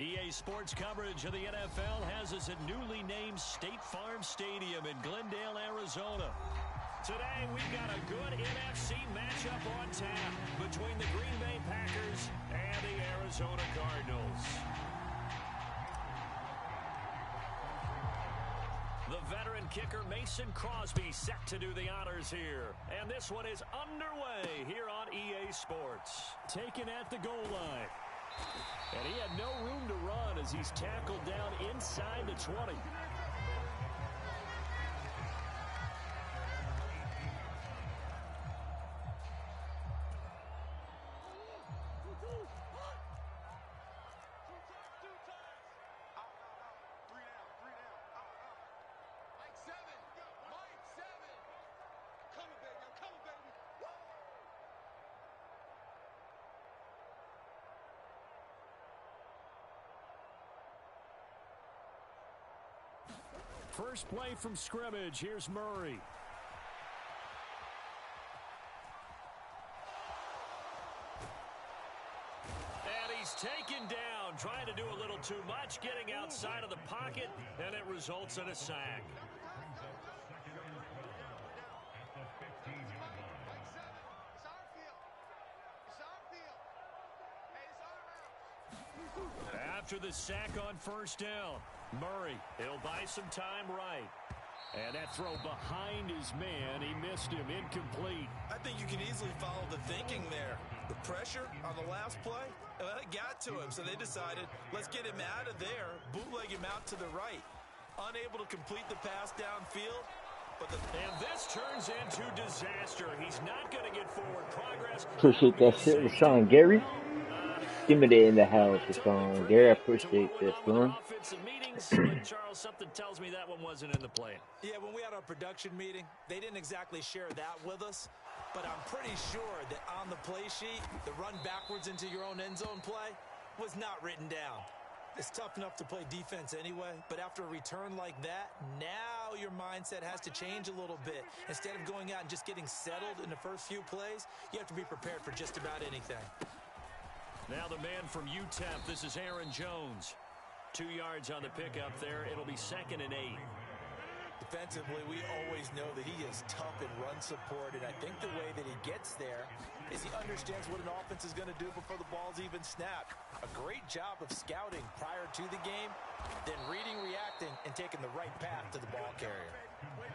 EA Sports coverage of the NFL has us at newly named State Farm Stadium in Glendale, Arizona. Today, we've got a good NFC matchup on tap between the Green Bay Packers and the Arizona Cardinals. The veteran kicker Mason Crosby set to do the honors here. And this one is underway here on EA Sports. Taken at the goal line. And he had no room to run as he's tackled down inside the 20. First play from scrimmage. Here's Murray. And he's taken down, trying to do a little too much, getting outside of the pocket, and it results in a sack. After the sack on first down, Murray, he'll buy some time right. And that throw behind his man, he missed him, incomplete. I think you can easily follow the thinking there. The pressure on the last play, well, it got to him, so they decided, let's get him out of there, bootleg him out to the right. Unable to complete the pass downfield. And this turns into disaster. He's not going to get forward progress. Appreciate that shit, Rashawn Gary. Give me that in the house, Rashawn Gary. I appreciate that, son. Charles, something tells me that one wasn't in the plan. Yeah, when we had our production meeting, they didn't exactly share that with us. But I'm pretty sure that on the play sheet, the run backwards into your own end zone play was not written down. It's tough enough to play defense anyway, but after a return like that, now your mindset has to change a little bit. Instead of going out and just getting settled in the first few plays, you have to be prepared for just about anything. Now the man from UTEP, this is Aaron Jones. 2 yards on the pickup there. It'll be 2nd and 8. Defensively, we always know that he is tough in run support, and I think the way that he gets there is he understands what an offense is going to do before the ball's even snapped. A great job of scouting prior to the game, then reading, reacting, and taking the right path to the ball carrier.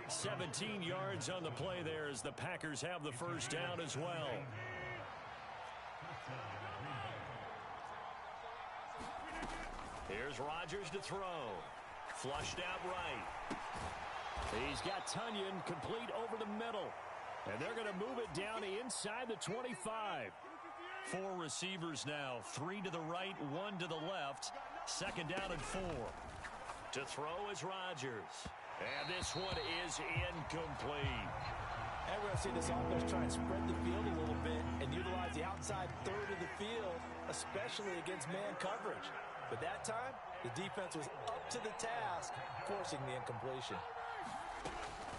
17 yards on the play there as the Packers have the first down as well. Here's Rodgers to throw. Flushed out right. He's got Tunyon complete over the middle. And they're going to move it down inside the 25. 4 receivers now. 3 to the right, 1 to the left. 2nd down and 4. To throw is Rodgers. And this one is incomplete. And we're going to see this offense try and spread the field a little bit and utilize the outside third of the field, especially against man coverage. But that time, the defense was up to the task, forcing the incompletion.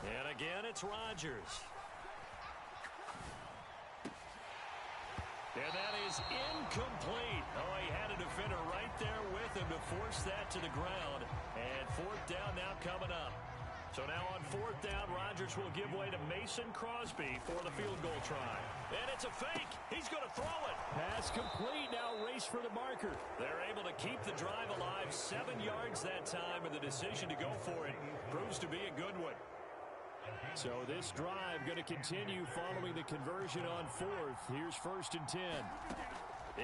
And again, it's Rodgers. And that is incomplete. Oh, he had a defender right there with him to force that to the ground. And 4th down now coming up. So now on 4th down, Rodgers will give way to Mason Crosby for the field goal try. And it's a fake. He's going to throw it. Pass complete. Now race for the marker. They're able to keep the drive alive. 7 yards that time, and the decision to go for it proves to be a good one. So this drive going to continue following the conversion on 4th. Here's 1st and 10.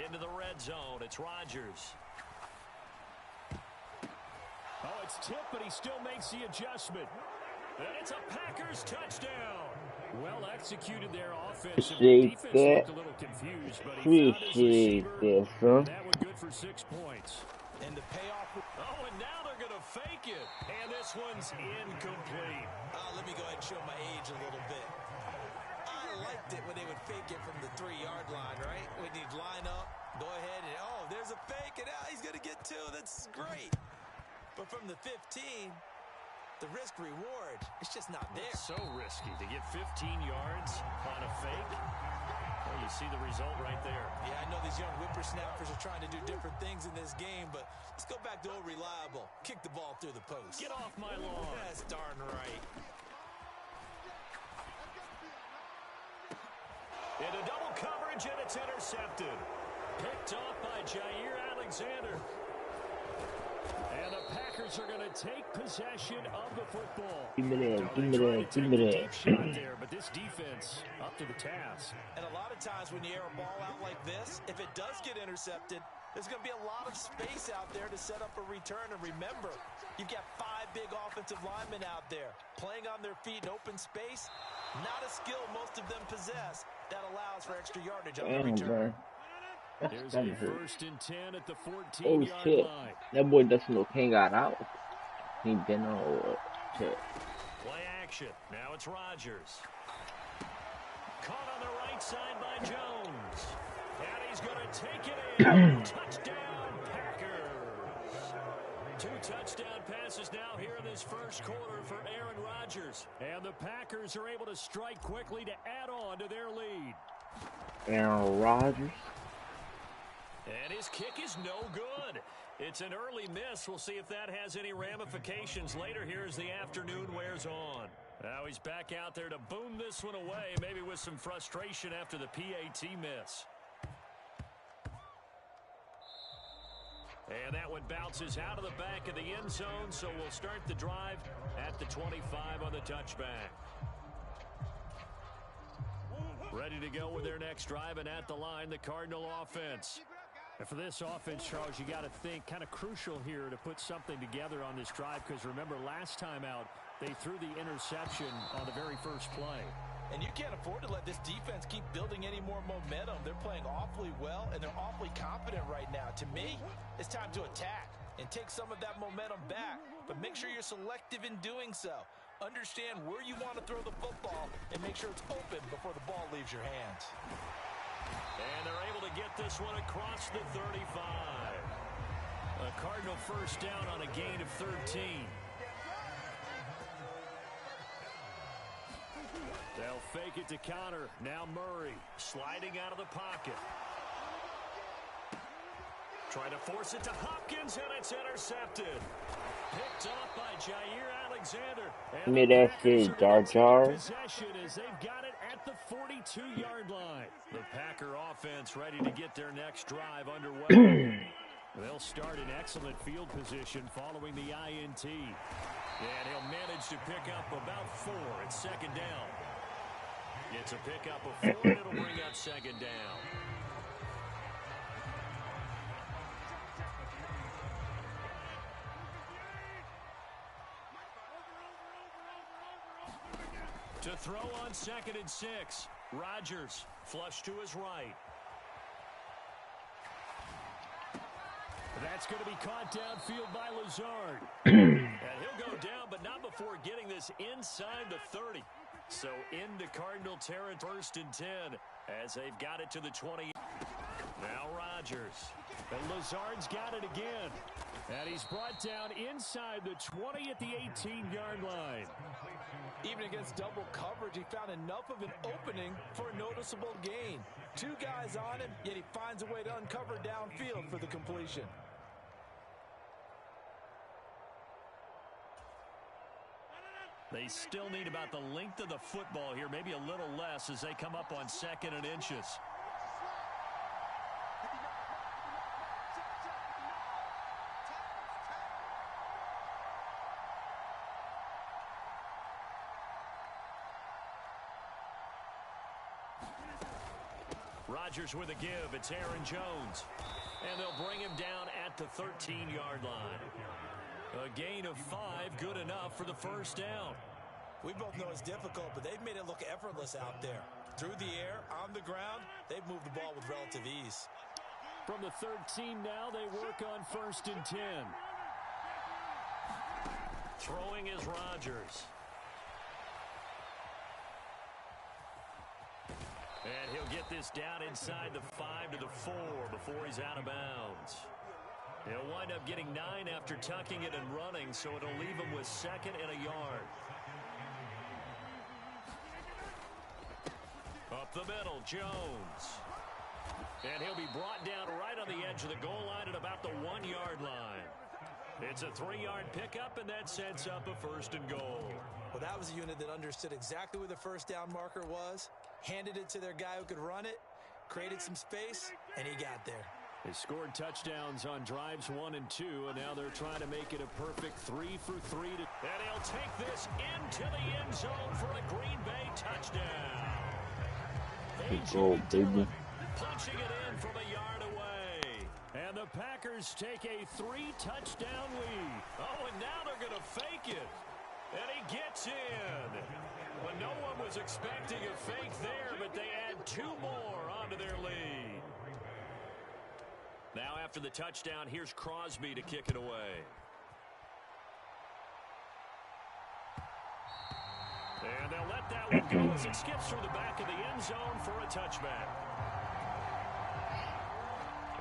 Into the red zone. It's Rodgers. Oh, it's tipped, but he still makes the adjustment. And it's a Packers touchdown. Well executed there offensively. Defense looked a little confused, but he found his receiver. That one good for 6 points. And the payoff. Oh, and now they're going to fake it. And this one's incomplete. Let me go ahead and show my age a little bit. I liked it when they would fake it from the 3-yard line, right? When you'd line up, go ahead, and oh, there's a fake, and he's going to get 2. That's great. But from the 15, the risk-reward, it's just not there. It's so risky to get 15 yards on a fake. Well, you see the result right there. Yeah, I know these young whippersnappers are trying to do different things in this game, but let's go back to old reliable. Kick the ball through the post. Get off my lawn. That's darn right. Into double coverage, and it's intercepted. Picked off by Jair Alexander. And the Packers are going to take possession of the football. Give me that, give me that, give me that. Deep shot there, but this defense up to the task. And a lot of times when you air a ball out like this, if it does get intercepted, there's going to be a lot of space out there to set up a return. And remember, you've got 5 big offensive linemen out there playing on their feet in open space. Not a skill most of them possess that allows for extra yardage on the return. There's a 1st and 10 at the 14-yard Oh shit! line. That boy Dustin O'Kane got out. He been on shit. Play action. Now it's Rodgers. Caught on the right side by Jones. And he's going to take it in. Touchdown, Packers. 2 touchdown passes now here in this first quarter for Aaron Rodgers. And the Packers are able to strike quickly to add on to their lead. Aaron Rodgers. And his kick is no good. It's an early miss. We'll see if that has any ramifications later here as the afternoon wears on. Now he's back out there to boom this one away, maybe with some frustration after the PAT miss. And that one bounces out of the back of the end zone, so we'll start the drive at the 25 on the touchback. Ready to go with their next drive, and at the line, the Cardinal offense. And for this offense, Charles, you got to think kind of crucial here to put something together on this drive, because remember, last time out, they threw the interception on the very first play. And you can't afford to let this defense keep building any more momentum. They're playing awfully well, and they're awfully confident right now. To me, it's time to attack and take some of that momentum back, but make sure you're selective in doing so. Understand where you want to throw the football and make sure it's open before the ball leaves your hands. And they're able to get this one across the 35. A Cardinal first down on a gain of 13. They'll fake it to Connor. Now Murray sliding out of the pocket. Trying to force it to Hopkins, and it's intercepted. Picked off by Jair Alexander. Give me that shit, Jar Jar. Possession as they've got it at the 42-yard line. The Packer offense ready to get their next drive underway. They'll start in excellent field position following the INT. And he'll manage to pick up about 4 at second down. It's a pickup of 4, and it'll bring up second down. To throw on 2nd and 6. Rodgers flush to his right. That's going to be caught downfield by Lazard. And he'll go down, but not before getting this inside the 30. So into Cardinal territory, 1st and 10, as they've got it to the 20. Now Rodgers. And Lazard's got it again. And he's brought down inside the 20 at the 18-yard line. Even against double coverage, he found enough of an opening for a noticeable gain. 2 guys on him, yet he finds a way to uncover downfield for the completion. They still need about the length of the football here, maybe a little less as they come up on 2nd and inches. Rodgers with a give. It's Aaron Jones. And they'll bring him down at the 13-yard line. A gain of 5, good enough for the first down. We both know it's difficult, but they've made it look effortless out there. Through the air, on the ground, they've moved the ball with relative ease. From the 13 now, they work on 1st and 10. Throwing is Rodgers. And he'll get this down inside the 5 to the 4 before he's out of bounds. He'll wind up getting 9 after tucking it and running, so it'll leave him with 2nd and a yard. A Up the middle, Jones. And he'll be brought down right on the edge of the goal line at about the 1-yard line. It's a 3-yard pickup, and that sets up a 1st and goal. Well, that was a unit that understood exactly where the first down marker was, handed it to their guy who could run it, created some space, and he got there. They scored touchdowns on drives 1 and 2, and now they're trying to make it a perfect 3 for 3. And he'll take this into the end zone for a Green Bay touchdown. Punching it in from a yard away. And the Packers take a 3-touchdown lead. Oh, and now they're going to fake it. And he gets in. Well, no one was expecting a fake there, but they add 2 more onto their lead. Now after the touchdown, here's Crosby to kick it away. And they'll let that one go as it skips through the back of the end zone for a touchback.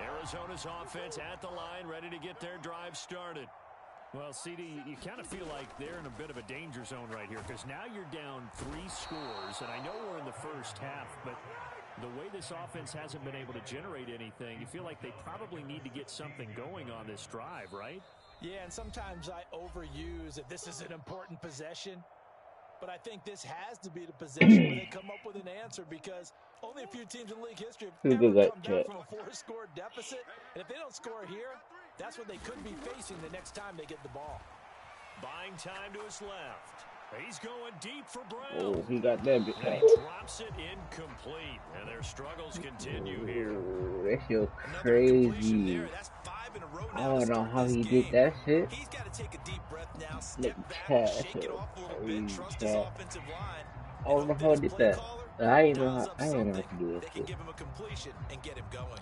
Arizona's offense at the line, ready to get their drive started. Well, CD, you kind of feel like they're in a bit of a danger zone right here because now you're down 3 scores, and I know we're in the first half, but the way this offense hasn't been able to generate anything, you feel like they probably need to get something going on this drive, right? Yeah, and sometimes I overuse that this is an important possession, but I think this has to be the possession where they come up with an answer because only a few teams in league history have ever come back from a 4-score deficit, and if they don't score here, that's what they could be facing the next time they get the ball. Buying time to his left. He's going deep for Brown. Oh, he got that. And he drops it incomplete. And their struggles continue here. That shit crazy. I don't know how he did that shit. He's got to take a deep breath now, step back, shake it off a little bit, trust his offensive line. I don't know how he did that. I ain't know how to do They can give him a completion and get him going.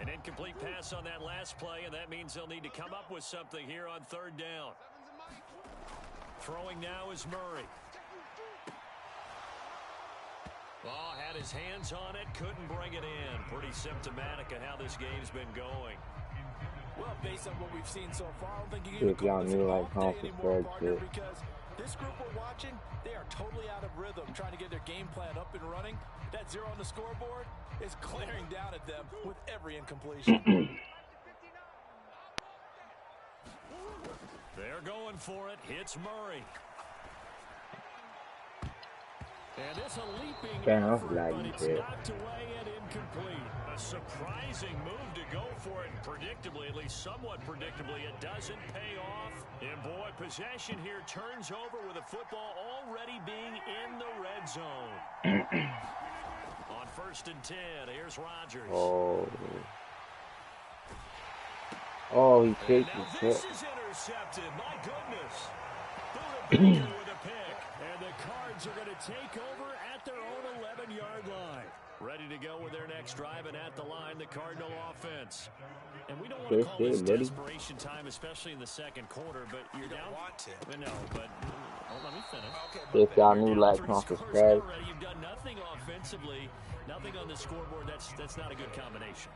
An incomplete pass on that last play, and that means they'll need to come up with something here on 3rd down. Throwing now is Murray. Oh, had his hands on it, couldn't bring it in. Pretty symptomatic of how this game's been going. Well, based on what we've seen so far, I don't think you can y'all knew like conference partner, because this group we're watching, they are totally out of rhythm, trying to get their game plan up and running. That 0 on the scoreboard is glaring down at them with every incompletion. They're going for it. Hits Murray. And it's a leaping effort, but it's knocked away and incomplete. A surprising move to go for it, and predictably, at least somewhat predictably, it doesn't pay off. And boy, possession here turns over with a football already being in the red zone. On 1st and 10, here's Rodgers. Oh, he kicked it. This is intercepted. My goodness. Buda with a pick. And the Cards are going to take over at their own 11-yard line. Ready to go with their next drive, and at the line, the Cardinal offense. And we don't want to call this desperation time, especially in the 2nd quarter, but you're down. Want to. No, but let me finish. Okay, if y'all knew, like, subscribe. You've done nothing offensively, nothing on the scoreboard. That's not a good combination.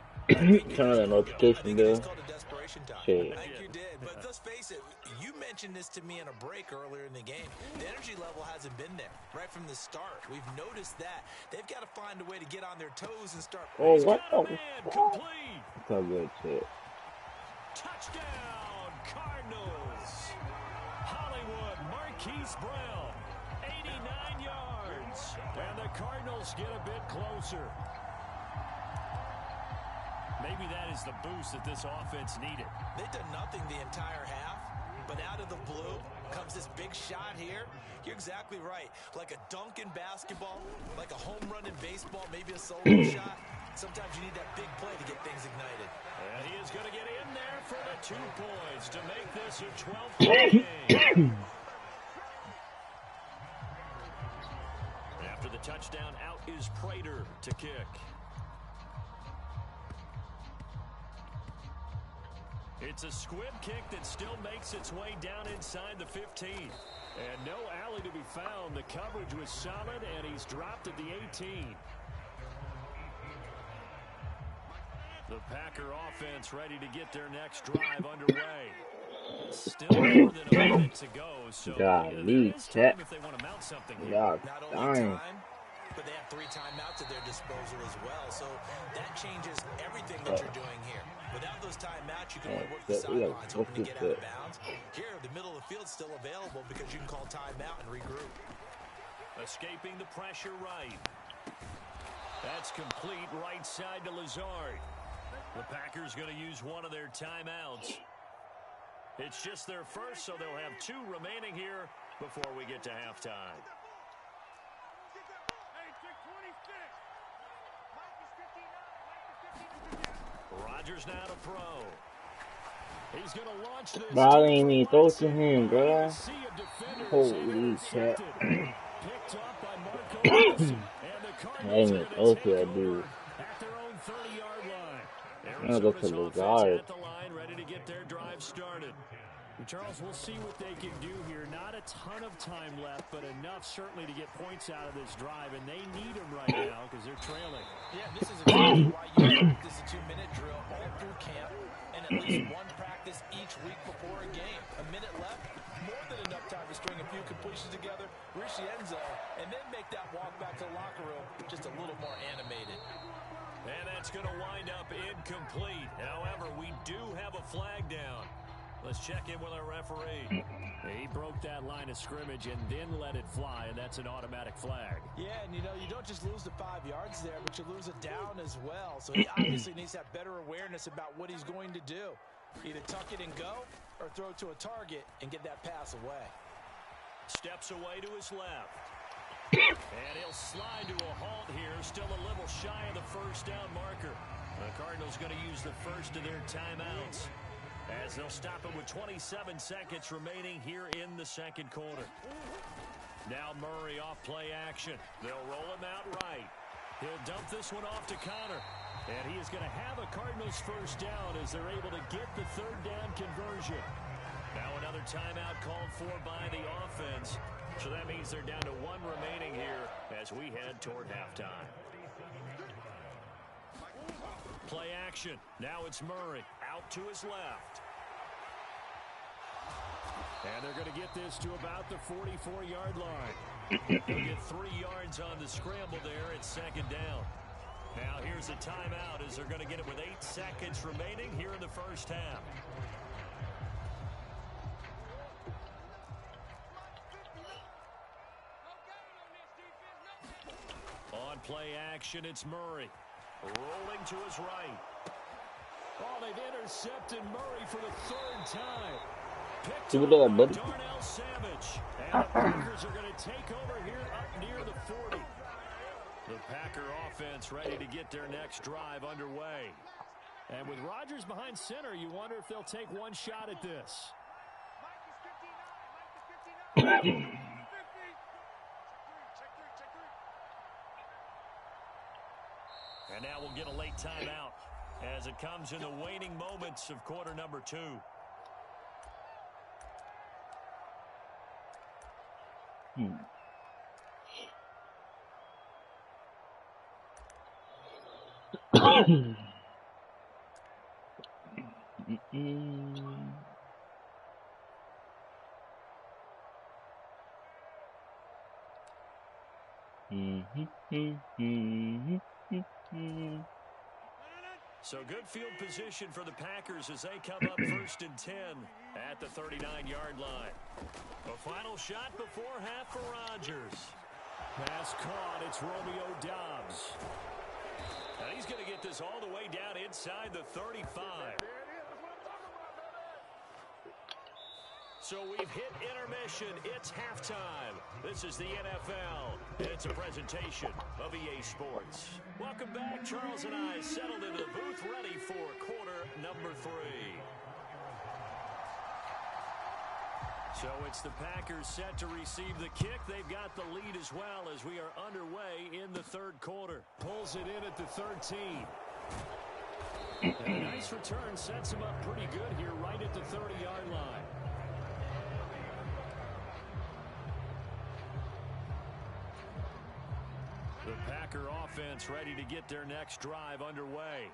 Turn on the notification bell. I think you did, but let's face it, you mentioned this to me in a break earlier in the game. The energy level hasn't been there right from the start. We've noticed that. They've got to find a way to get on their toes and start. Oh, what? Oh, complete. That's a good shit. Touchdown, Cardinals. Hollywood, Marquise Brown, 89 yards. And the Cardinals get a bit closer. Maybe that is the boost that this offense needed. They've done nothing the entire half, but out of the blue comes this big shot here. You're exactly right. Like a dunk in basketball, like a home run in baseball, maybe a solo shot. Sometimes you need that big play to get things ignited. And he is going to get in there for the 2 points to make this a 12-point game. After the touchdown, out is Prater to kick. It's a squib kick that still makes its way down inside the 15. And no alley to be found. The coverage was solid, and he's dropped at the 18. The Packer offense ready to get their next drive underway. Still more than a minute to go, so God, there is chat. time if they want to mount something here. God, Not only darn. time, but they have 3 timeouts at their disposal as well. So that changes everything that you're doing here. Without those timeouts, you can only work the sidelines, hoping to get out of bounds. Here, the middle of the field's still available because you can call timeout and regroup. Escaping the pressure right. That's complete right side to Lazard. The Packers going to use one of their timeouts. It's just their first, so they'll have 2 remaining here before we get to halftime. Rodgers now to throw. He's going to launch this. Bro, I didn't even throw to him, bro. Holy shit. Picked up by Marco Wilson, and the Cardinals are going to take over at their own 30-yard line. I'm gonna go to Lazard. At the line, ready to get their drive started. Charles, we'll see what they can do here. Not a ton of time left, but enough certainly to get points out of this drive, and they need them right now because they're trailing. Yeah, this is exactly why you practice a 2-minute drill all through camp and at least one practice each week before a game. A minute left, more than enough time to string a few completions together, reach the end zone, and then make that walk back to the locker room just a little more animated. And that's going to wind up incomplete. However, we do have a flag down. Let's check in with our referee. He broke that line of scrimmage and then let it fly, and that's an automatic flag. Yeah, and you know, you don't just lose the 5 yards there, but you lose it down as well. So he obviously needs to have better awareness about what he's going to do. Either tuck it and go or throw it to a target and get that pass away. Steps away to his left. And he'll slide to a halt here, still a little shy of the first down marker. The Cardinals going to use the first of their timeouts, as they'll stop it with 27 seconds remaining here in the second quarter. Now Murray off play action. They'll roll him out right. He'll dump this one off to Connor. And he is going to have a Cardinals first down as they're able to get the third down conversion. Now another timeout called for by the offense. So that means they're down to 1 remaining here as we head toward halftime. Play action. Now it's Murray out to his left. And they're going to get this to about the 44-yard line. They'll get 3 yards on the scramble there. It's second down. Now here's a timeout as they're going to get it with 8 seconds remaining here in the first half. On play action, it's Murray. Rolling to his right. Oh, they've intercepted Murray for the 3rd time. Picked up by Darnell Savage. And the Packers are going to take over here up near the 40. The Packer offense ready to get their next drive underway. And with Rodgers behind center, you wonder if they'll take one shot at this. And now we'll get a late timeout as it comes in the waning moments of quarter number 2. So good field position for the Packers as they come up 1st and 10 at the 39-yard line. A final shot before half for Rodgers. Pass caught. It's Romeo Doubs. And he's going to get this all the way down inside the 35. So we've hit intermission. It's halftime. This is the NFL, and it's a presentation of EA Sports. Welcome back. Charles and I settled into the booth ready for quarter number 3. So it's the Packers set to receive the kick. They've got the lead as well as we are underway in the 3rd quarter. Pulls it in at the 13. And a nice return sets him up pretty good here right at the 30-yard line. The Packer offense ready to get their next drive underway.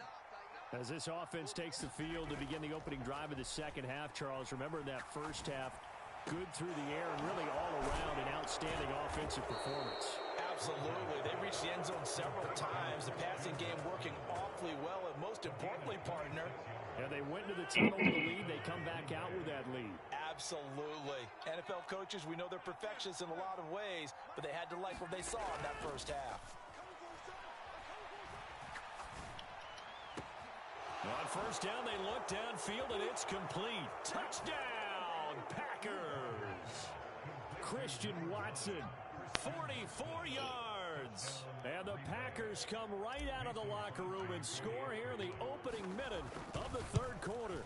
As this offense takes the field to begin the opening drive of the second half, Charles, remember in that first half, good through the air and really all around an outstanding offensive performance. Absolutely. They reached the end zone several times. The passing game working awfully well, and most importantly, partner. And they went to the tunnel with a lead. They come back out with that lead. Absolutely. NFL coaches, we know they're perfectionists in a lot of ways, but they had to like what they saw in that first half. On first down, they look downfield, and it's complete. Touchdown, Packers. Christian Watson, 44 yards. And the Packers come right out of the locker room and score here in the opening minute of the third quarter.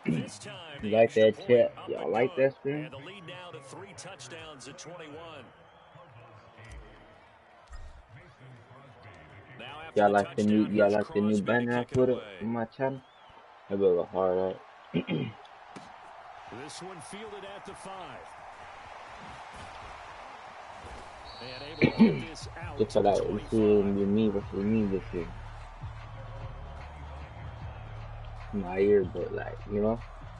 This time, you like that chat? Y'all like that screen? And the lead now to 3 touchdowns at 21. Y'all like the new banner I put up on my channel? I go hard out. This one fielded at the 5. And able to get this out. Just so that we see me versus me this year. My ear, but like, you know,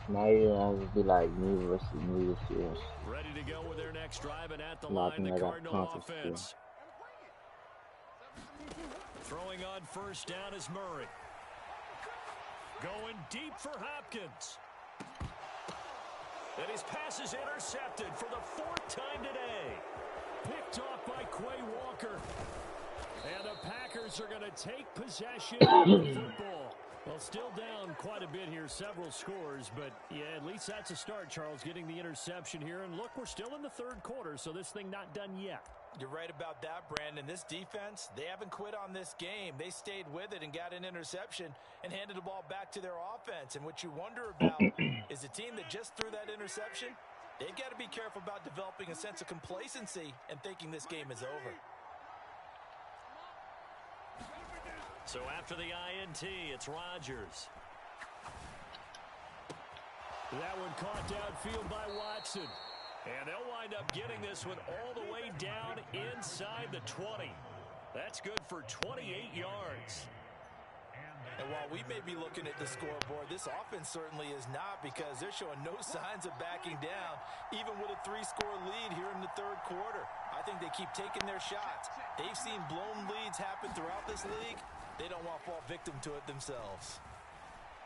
my ear I would be like me versus me this year. Ready to go with their next drive, and at the line, the Cardinal offense. Throwing on first down is Murray. Going deep for Hopkins. And his pass is intercepted for the 4th time today. Picked off by Quay Walker. And the Packers are going to take possession of the football. Well, still down quite a bit here, several scores, but yeah, at least that's a start, Charles, getting the interception here. And look, we're still in the third quarter, so this thing not done yet. You're right about that, Brandon. This defense, they haven't quit on this game. They stayed with it and got an interception and handed the ball back to their offense. And what you wonder about is the team that just threw that interception, they've got to be careful about developing a sense of complacency and thinking this game is over. So after the INT, it's Rodgers. That one caught downfield by Watson. And they'll wind up getting this one all the way down inside the 20. That's good for 28 yards. And while we may be looking at the scoreboard, this offense certainly is not, because they're showing no signs of backing down, even with a 3-score lead here in the third quarter. I think they keep taking their shots. They've seen blown leads happen throughout this league. They don't want to fall victim to it themselves.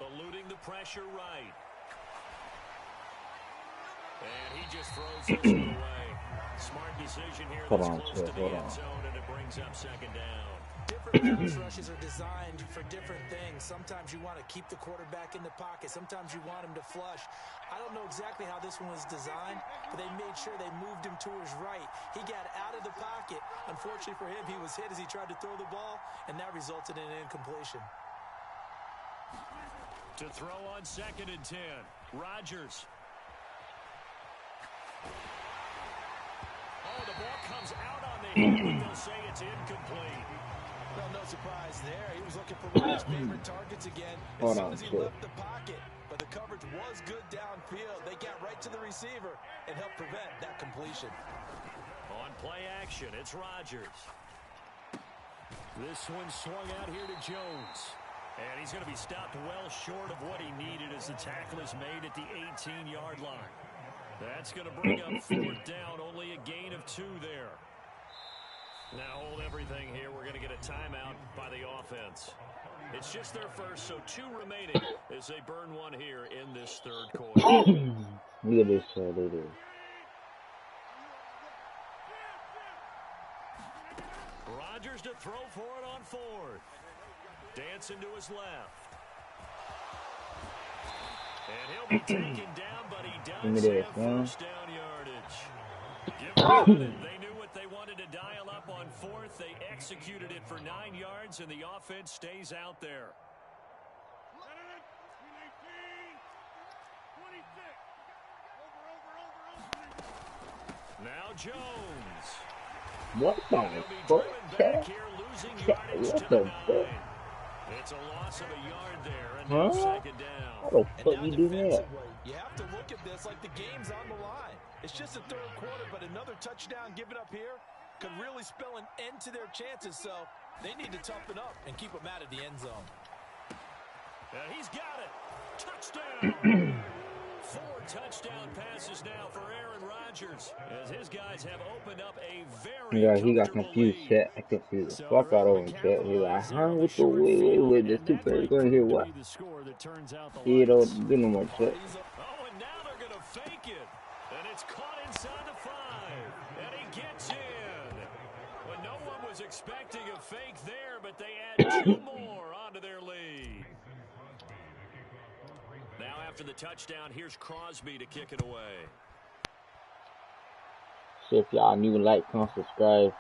Eluding the pressure right. And he just throws this one away. Smart decision here. That's close to the end zone, and it brings up second down. Different pass rushes are designed for different things. Sometimes you want to keep the quarterback in the pocket. Sometimes you want him to flush. I don't know exactly how this one was designed, but they made sure they moved him to his right. He got out of the pocket. Unfortunately for him, he was hit as he tried to throw the ball, and that resulted in an incompletion. To throw on 2nd and 10, Rodgers. Oh, the ball comes out on the hit, but they'll say it's incomplete. Well, no surprise there. He was looking for one of his favorite targets again as soon as he left the pocket. But the coverage was good downfield. They got right to the receiver and helped prevent that completion. On play action, it's Rodgers. This one swung out here to Jones. And he's going to be stopped well short of what he needed as the tackle is made at the 18-yard line. That's going to bring up 4th down, only a gain of 2 there. Now hold everything here. We're going to get a timeout by the offense. It's just their first, so 2 remaining as they burn one here in this third quarter. Look at this shot, look at this. Rodgers to throw for it on 4th. Dancing to his left. And he'll be taken down, but he does have first down yardage. They knew what they wanted to dial up on 4th. They executed it for 9 yards, and the offense stays out there. Now Jones. What the fuck? Back here, losing yardage to the 9. It's a loss of a yard there, and now 2nd down. How the fuck you do that? You have to look at this like the game's on the line. It's just the third quarter, but another touchdown given up here, could really spell an end to their chances, so they need to toughen up and keep them out of the end zone. He's got it. Touchdown. 4 touchdown passes now for Aaron Rodgers, as his guys have opened up a very Yeah, he got comfortable confused, lead. chat. I confused the So fuck they're out able of to him, chat. He like, capitalize there on the what the short field, wait, the and that super might going here, prove to what? be the score that turns out the He lights. don't do no more, chat. Oh, and now they're going to fake it. And it's caught inside the 5. And he gets in. Well, no one was expecting a fake there, but they add 2 more onto their lead. Now after the touchdown, here's Crosby to kick it away. So if y'all new, like, comment, subscribe.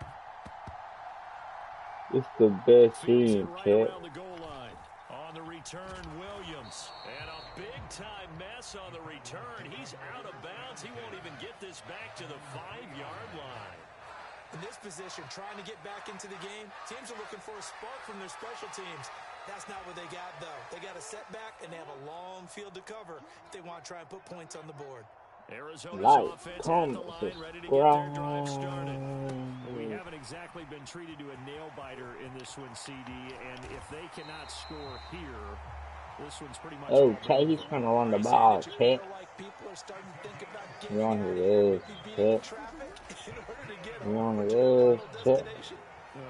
It's the best team, Right chat. around the goal line. On the return, Williams. And a big-time mess on the return. He's out of bounds. He won't even get this back to the 5-yard line. In this position, trying to get back into the game, teams are looking for a spark from their special teams. That's not what they got, though. They got a setback, and they have a long field to cover if they want to try and put points on the board. Arizona's Like, offense comment, at the line, ready to get their drive started. subscribe. We haven't exactly been treated to a nail-biter in this one, CD, and if they cannot score here, this one's pretty much... Oh, chat, he's trying to run the ball, chat. You're on his ass, chat. You're on his ass, chat. Yeah,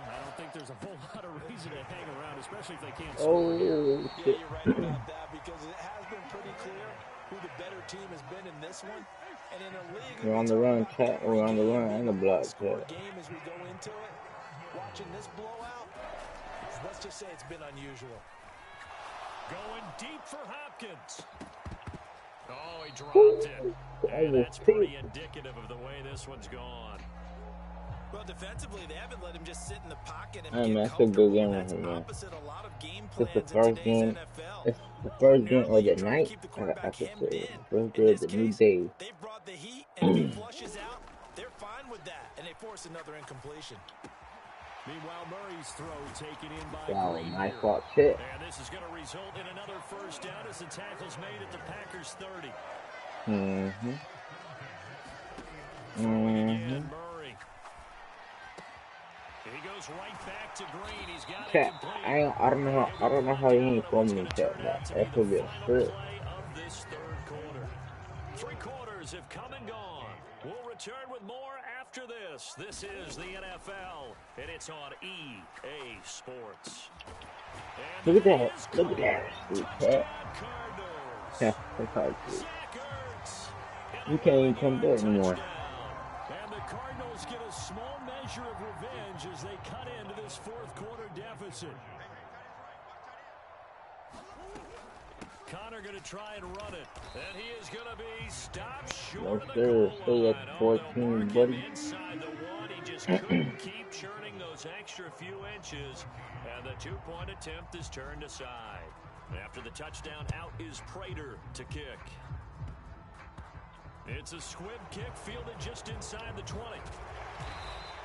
I don't think there's a whole lot of reason to hang around, especially if they can't Oh, score here. shit. Yeah, you're right about that, because it has been pretty clear who the better team has been in this one. And in a league, We're on the run, chat. We're on the run and the block, score chat. game as we go into it. Watching this blowout, let's just say it's been unusual. Going deep for Hopkins. Oh, he dropped it. And that's pretty indicative of the way this one's gone. Well, defensively, they haven't let him just sit in the pocket and Hey, get man, it's a good comfortable. game That's right here, man. opposite a lot of game It's the plans in first today's game. NFL. It's the first game of Ordinarily, the you try to night. keep the I quarterback could hemmed say in. first In day of this the new case, day. they've brought the heat, and if he flushes out, they're fine with that, and they force another incompletion. Meanwhile, Murray's throw taken in by Wow, Green my here. fault, shit. And this is going to result in another first down as the tackle's made at the Packers 30. Mm-hmm. Throwing again, Murray. He goes right back to Green. He's got it Chat, complete. I don't know how you ain't calling me, chat, but that could be a script. Play of this third quarter. 3 quarters have come and gone. We'll return with more after this. This is the NFL, and it's on EA Sports. And Look at that. Look at that. Dude, chat. Cardinals. Yeah, that's hard to do. Zach Ertz. You can't even come back anymore. And the Cardinals get a small measure of revenge as they cut into this fourth quarter deficit. Connor going to try and run it. And he is going to be stopped short of the goal line. Stay at 14, buddy. Inside the 1, he just couldn't keep churning those extra few inches. And the 2-point attempt is turned aside. After the touchdown, out is Prater to kick. It's a squib kick fielded just inside the 20.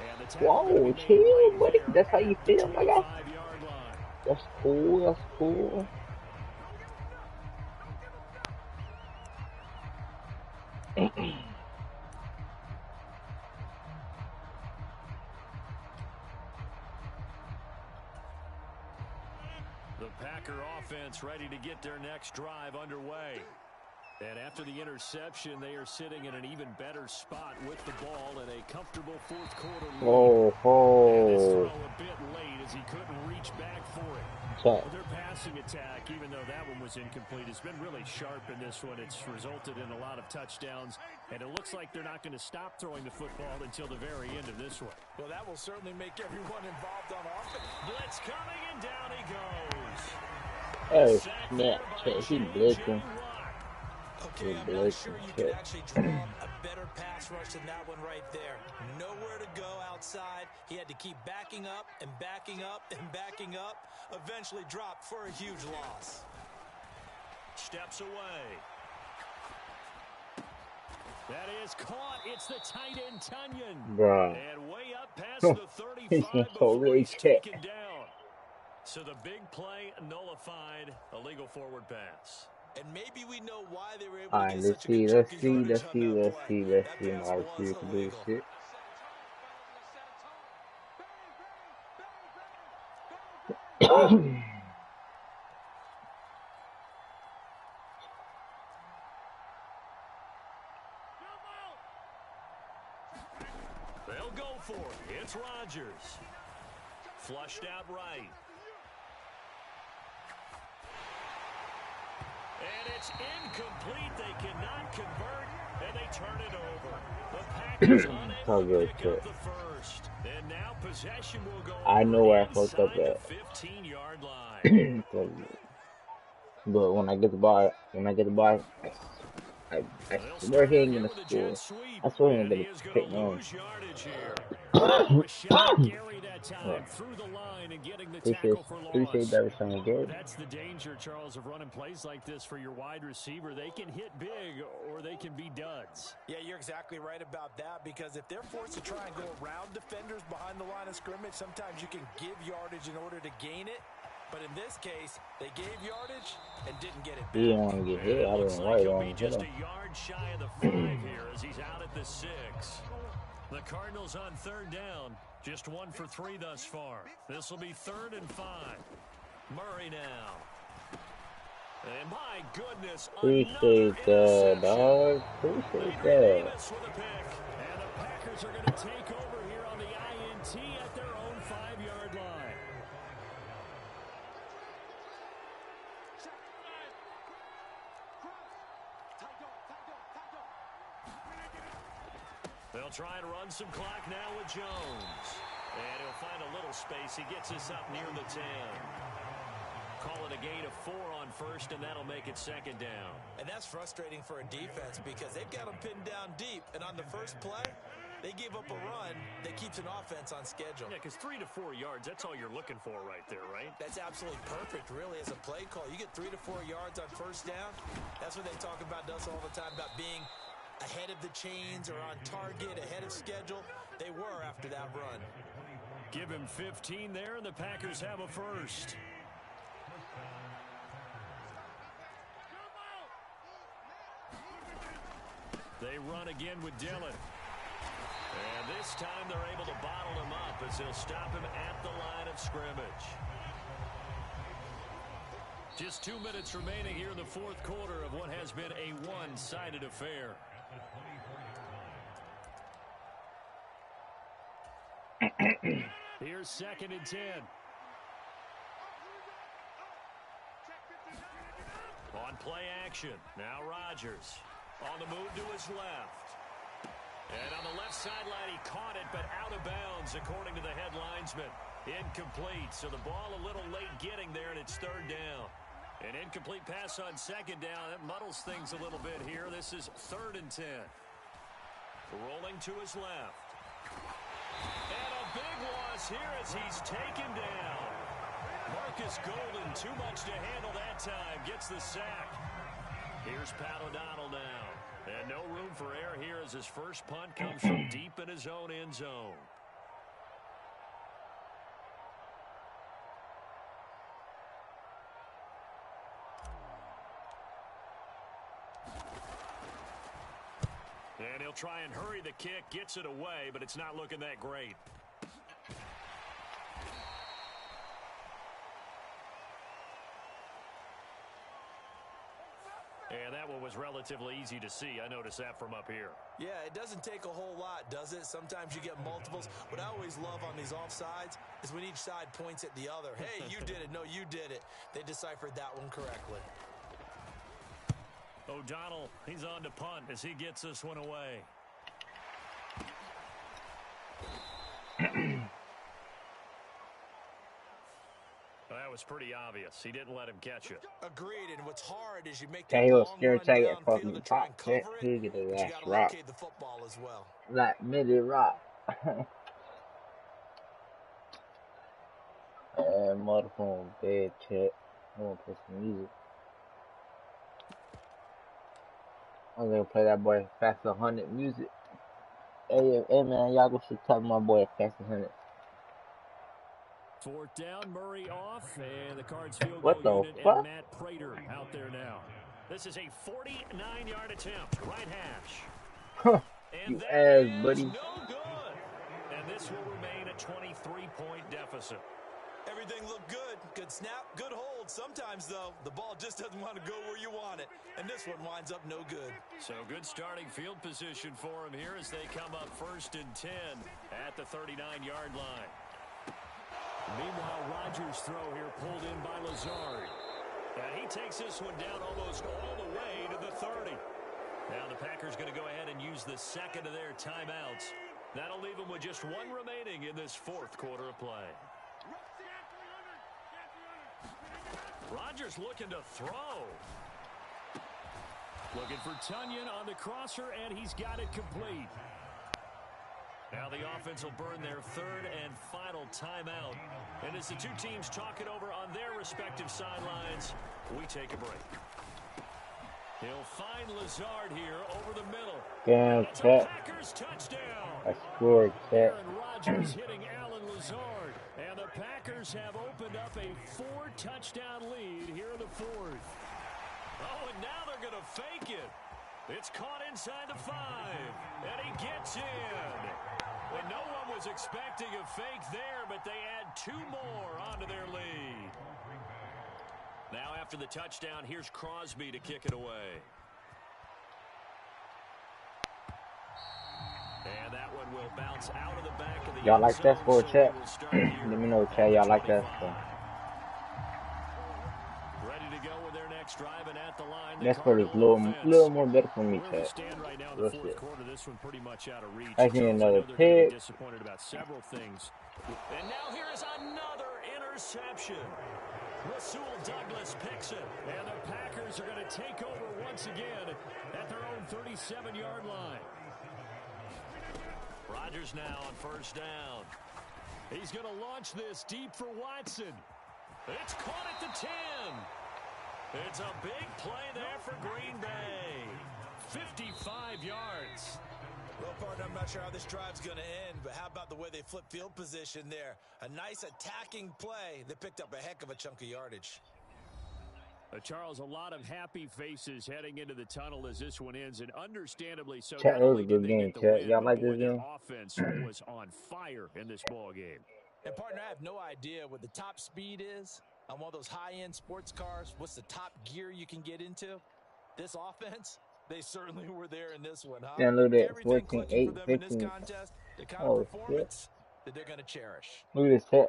And the whoa, chill, buddy. That's how you feel, my guy. That's cool. That's cool. The Packer offense ready to get their next drive underway. And after the interception, they are sitting in an even better spot with the ball in a comfortable fourth quarter lead. And his throw a bit late as he couldn't reach back for it. Their passing attack, even though that one was incomplete, has been really sharp in this one. It's resulted in a lot of touchdowns, and it looks like they're not going to stop throwing the football until the very end of this one. Well, that will certainly make everyone involved on offense. Blitz coming, and down he goes. Oh, snap. He blitzing. Okay, I'm not sure you could actually draw up a better pass rush than that one right there. Nowhere to go outside. He had to keep backing up and backing up and backing up. Eventually dropped for a huge loss. Steps away. That is caught. It's the tight end, Tunyon. Bruh. And way up past the 35 before he's taken down. So the big play nullified, a legal forward pass. And maybe we know why they were able Alright, to get let's such a good see, chunk of yardage on that play. let's see. My shit. They'll go for it. It's Rodgers. Flushed out right. And it's incomplete. They cannot convert, and they turn it over. The Packers unable to pick up the first. And now possession will go I know where I fucked up inside at. the 15-yard line. But when I get the ball, I swear he ain't gonna score. I swear he ain't gonna pick one. Appreciate that return, Gary. That's the danger, Charles, of running plays like this for your wide receiver. They can hit big or they can be duds. Yeah, you're exactly right about that, because if they're forced to try and go around defenders behind the line of scrimmage, sometimes you can give yardage in order to gain it. But in this case, they gave yardage and didn't get it back. He didn't want to get hit. I didn't like he'll want be to hit just him. a yard shy of the 5 here as he's out at the 6. The Cardinals on third down. Just 1 for 3 thus far. This will be 3rd and 5. Murray now. And my goodness, Appreciate that, dog. Appreciate that. And the Packers are going to take over here on the INT at their own 5-yard line. They'll try and run some clock now with Jones. And he'll find a little space. He gets us up near the 10. Call it a gain of 4 on first, and that'll make it 2nd down. And that's frustrating for a defense because they've got them pinned down deep. And on the first play, they gave up a run that keeps an offense on schedule. Yeah, because 3 to 4 yards, that's all you're looking for right there, right? That's absolutely perfect, really, as a play call. You get 3 to 4 yards on first down. That's what they talk about us all the time, about being ahead of the chains or on target, ahead of schedule. They were after that run. Give him 15 there, and the Packers have a first. They run again with Dillon. And this time they're able to bottle him up as they'll stop him at the line of scrimmage. Just 2 minutes remaining here in the 4th quarter of what has been a one-sided affair. Here's 2nd and 10. On play action, now Rodgers. On the move to his left. And on the left sideline, he caught it, but out of bounds, according to the head linesman. Incomplete, so the ball a little late getting there, and it's 3rd down. An incomplete pass on 2nd down. That muddles things a little bit here. This is 3rd and 10. Rolling to his left. And a big loss here as he's taken down. Marcus Golden, too much to handle that time, gets the sack. Here's Pat O'Donnell now. And no room for error here as his first punt comes from deep in his own end zone. And he'll try and hurry the kick, gets it away, but it's not looking that great. And that one was relatively easy to see. I noticed that from up here. Yeah, it doesn't take a whole lot, does it? Sometimes you get multiples. What I always love on these offsides is when each side points at the other. Hey, you did it. No, you did it. They deciphered that one correctly. O'Donnell, he's on to punt as he gets this one away. That was pretty obvious. He didn't let him catch it. Agreed, and what's hard is you make Yeah, that he was long scared run to get downfield fucking to try and top cover shit. it, He get his but you ass got to rocked. locate the football as well. Like midi rock. Motherfucking bad chat. I want to play some music. I'm gonna play that boy Faster 100 music. Hey man, y'all go should talk my boy Faster 100. 4th down, Murray off, and the Cards field What goal the unit fuck? and Matt Prater out there now. This is a 49-yard attempt, right hash. Huh, And you that ass, is buddy. no good. And this will remain a 23-point deficit. Everything looked good. Good snap, good hold. Sometimes, though, the ball just doesn't want to go where you want it. And this one winds up no good. So good starting field position for him here as they come up 1st and 10 at the 39-yard line. Meanwhile, Rodgers' throw here pulled in by Lazard. And he takes this one down almost all the way to the 30. Now the Packers going to go ahead and use the second of their timeouts. That'll leave them with just one remaining in this 4th quarter of play. Rodgers looking to throw. Looking for Tunyon on the crosser, and he's got it complete. Now the offense will burn their 3rd and final timeout. And as the two teams talk it over on their respective sidelines, we take a break. He'll find Lazard here over the middle. Damn, That's cat. a Packers touchdown. I scored, cat. Aaron Rodgers hitting Alan Lazard. And the Packers have opened up a 4-touchdown lead here in the 4th. Oh, and now they're going to fake it. It's caught inside the 5. And he gets in. Well, no one was expecting a fake there, but they add 2 more onto their lead. Now after the touchdown, here's Crosby to kick it away. And that one will bounce out of the back of the Y'all like that score, chat? Let me know, chat. Y'all like that score? Ready to go with their next drive and at the line. That score is a little more better for me, chat. Right now in the 4th quarter, this one pretty much out of reach. I see another pick. Disappointed about several things. And now here is another interception. Rasul Douglas picks it. And the Packers are going to take over once again at their own 37-yard line. Rodgers now on 1st down. He's going to launch this deep for Watson. It's caught at the 10. It's a big play there for Green Bay. 55 yards. Well, partner, I'm not sure how this drive's going to end, but how about the way they flip field position there? A nice attacking play that picked up a heck of a chunk of yardage. Charles, a lot of happy faces heading into the tunnel as this one ends, and understandably so. Chat, it was a good game, chat. Y'all like this game? Offense was on fire in this ball game. And, partner, I have no idea what the top speed is on one of those high-end sports cars. What's the top gear you can get into? This offense, they certainly were there in this one, huh? Yeah, look at that. Everything 14, clicking 8, for them in 15. this contest, the kind Oh, of performance that they're going to cherish. Look at this, chat.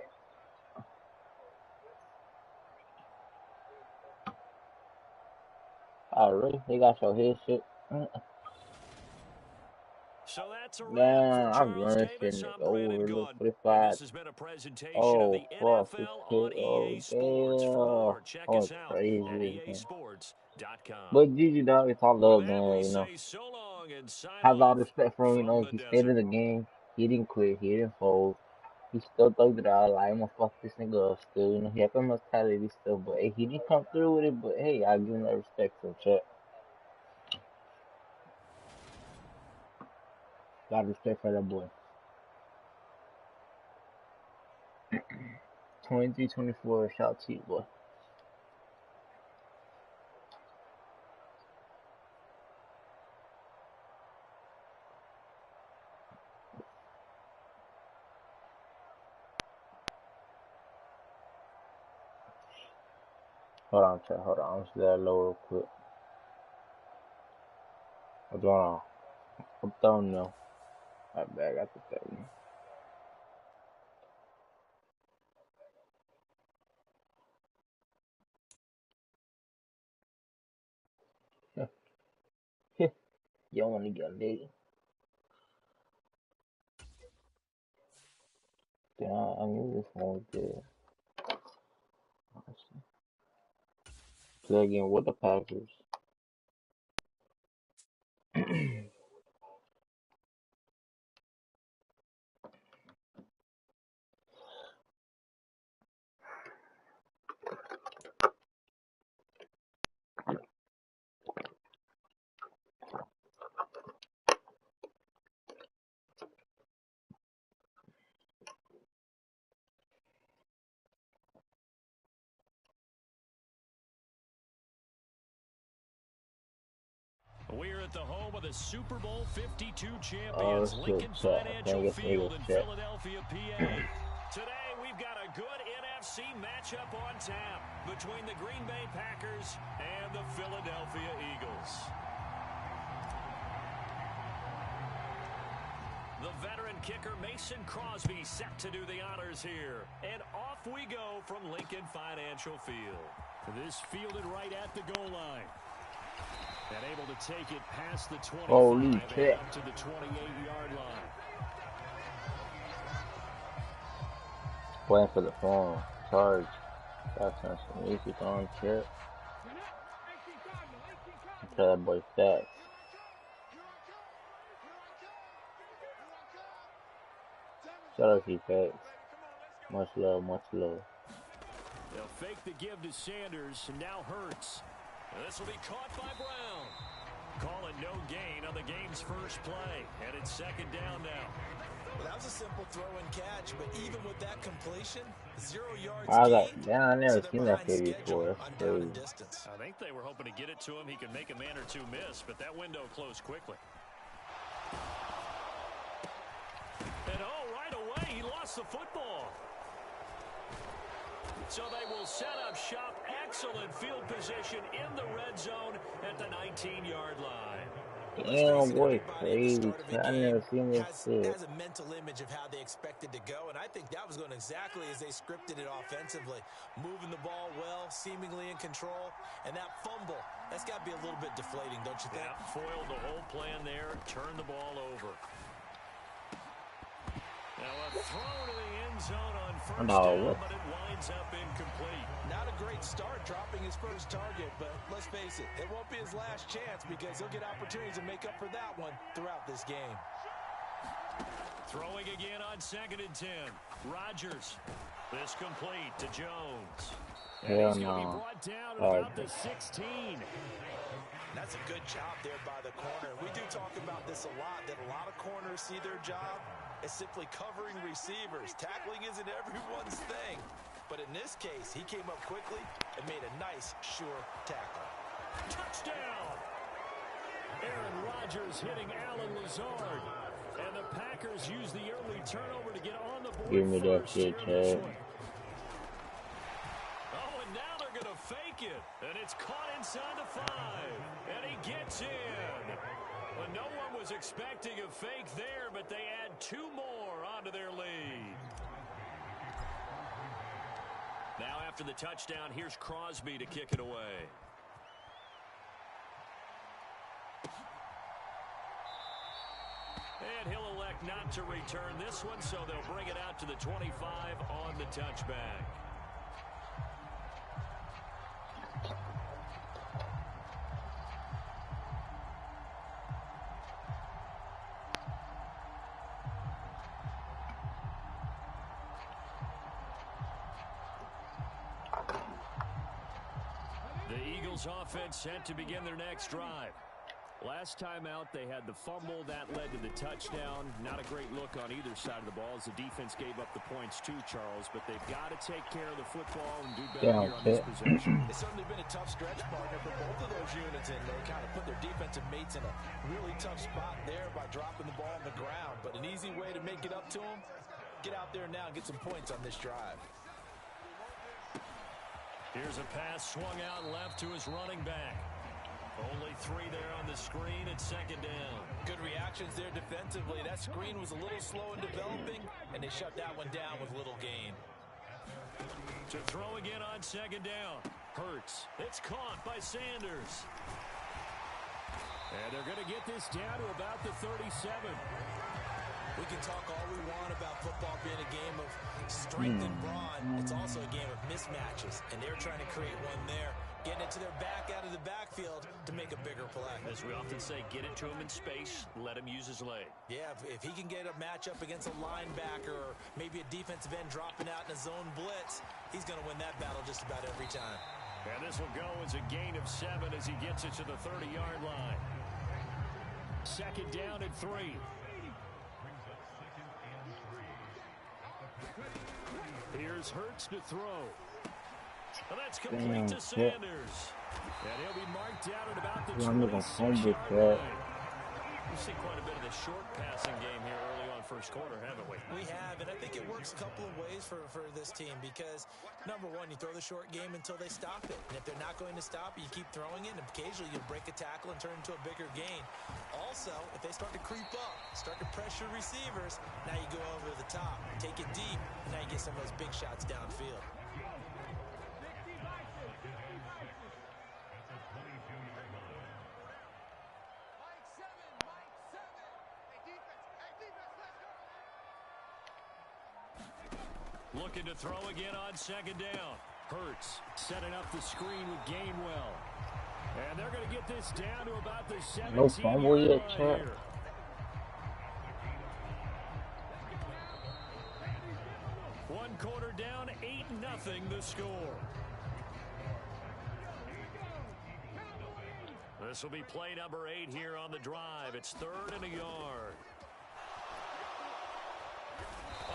Oh, really? They got your head shit. So that's a wrap Nah, for I'm Charles running Davis. shit I'm Brandon over Gunn. the And 45. this has been a presentation Oh, of the fuck, this NFL on kid. EA Sports. For more, check Oh, us out crazy, at man. easports.com. But GG, dog, it's all love, With that, man, we you know. say so long and sign Have a lot off of respect for him, you know. from He the stayed in desert. the game. He didn't quit. He didn't fold. He still thugged it out. Like, I'm gonna fuck this nigga up still. You know, he had some mentality still. But, hey, he didn't come through with it. But, hey, I give him that respect for chat. A lot of respect for that boy. 23-24, shout out to you, boy. Hold on, chat. Hold on. Let's do that low real quick. What's going on? I'm throwing now. Alright, back. I got the thing. You don't want to get lit. Yeah, I knew this one was good. Play again with the Packers. We're at the home of the Super Bowl 52 champions, Lincoln good, Financial chat. Field in Philadelphia, PA. Today, we've got a good NFL AFC matchup on tap between the Green Bay Packers and the Philadelphia Eagles. The veteran kicker Mason Crosby set to do the honors here. And off we go from Lincoln Financial Field. This fielded right at the goal line. And able to take it past the 25 Holy and shit. up to the 28-yard line. Playing for the phone. Charge. That's not some easy on chip. Tell that boy facts. Shout out to you, facts. Much love, much love. They'll fake the give to Sanders, and now Hurts. And this will be caught by Brown. Call it no gain on the game's first play. And it's second down now. Well, that was a simple throw and catch, but even with that completion, 0 yards I never seen that play before. That's crazy. I think they were hoping to get it to him. He could make a man or two miss, but that window closed quickly. And right away, he lost the football. So they will set up shop. Excellent field position in the red zone at the 19-yard line. Damn, boy, crazy. I never seen this shit. Has a mental image of how they expected to go, and I think that was going exactly as they scripted it offensively. Moving the ball well, seemingly in control, and that fumble, that's got to be a little bit deflating, don't you think? Yeah, foiled the whole plan there, turned the ball over. Now a throw to the end zone on first down, but it winds up incomplete. Not a great start dropping his first target, but let's face it, it won't be his last chance because he'll get opportunities to make up for that one throughout this game. Throwing again on 2nd and 10. Rodgers. This complete to Jones. And he's going to be brought down at about the 16. That's a good job there by the corner. We do talk about this a lot, that a lot of corners see their job as simply covering receivers. Tackling isn't everyone's thing. But in this case, he came up quickly and made a nice, sure tackle. Touchdown! Aaron Rodgers hitting Alan Lazard. And the Packers use the early turnover to get on the board. Give me that shit, Chad. Oh, and now they're going to fake it. And it's caught inside the 5. And he gets in. Well, no one was expecting a fake there, but they add 2 more onto their lead. Now after the touchdown, here's Crosby to kick it away. And he'll elect not to return this one, so they'll bring it out to the 25 on the touchback. Offense set to begin their next drive. Last time out, they had the fumble. That led to the touchdown. Not a great look on either side of the ball as the defense gave up the points too, Charles. But they've got to take care of the football and do better here on this possession. It's certainly been a tough stretch, partner, for both of those units, and they kind of put their defensive mates in a really tough spot there by dropping the ball on the ground. But an easy way to make it up to them, get out there now and get some points on this drive. Here's a pass swung out left to his running back. Only 3 there on the screen at 2nd down. Good reactions there defensively. That screen was a little slow in developing, and they shut that one down with little gain. To throw again on 2nd down. Hurts. It's caught by Sanders. And they're going to get this down to about the 37. We can talk all we want about football being a game of strength and brawn. It's also a game of mismatches, and they're trying to create one there. Getting it to their back out of the backfield to make a bigger play. As we often say, get it to him in space, let him use his leg. Yeah, if he can get a matchup against a linebacker or maybe a defensive end dropping out in a zone blitz, he's going to win that battle just about every time. And this will go as a gain of 7 as he gets it to the 30-yard line. 2nd down and 3. Here's Hurts to throw. And that's complete to Sanders. And he'll be marked down at about the 26-yard line. We see quite a bit of the short passing game here early on first quarter, haven't we? We have, and I think it works a couple of ways for this team because, number one, you throw the short game until they stop it. And if they're not going to stop it, you keep throwing it, and occasionally you'll break a tackle and turn it into a bigger gain. Also, if they start to creep up, start to pressure receivers, now you go over the top, take it deep, and now you get some of those big shots downfield. Looking to throw again on second down. Hurts setting up the screen with Gainwell. And they're going to get this down to about the 17-yard line here. One quarter down, 8-0 the score. This will be play number 8 here on the drive. It's 3rd and a yard.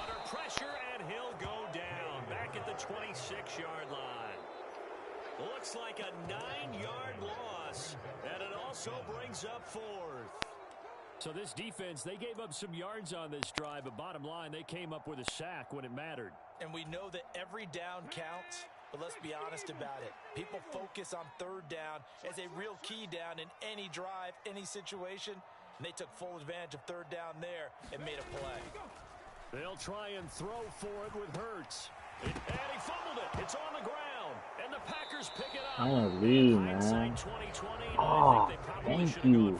Under pressure, and he'll go down back at the 26-yard line. Looks like a 9-yard loss, and it also brings up 4th. So this defense, they gave up some yards on this drive, but bottom line, they came up with a sack when it mattered. And we know that every down counts, but let's be honest about it. People focus on 3rd down as a real key down in any drive, any situation, and they took full advantage of 3rd down there and made a play. They'll try and throw for it with Hurts. And he fumbled it. It's on the ground. And the Packers pick it up. I don't agree, man. Oh, thank you.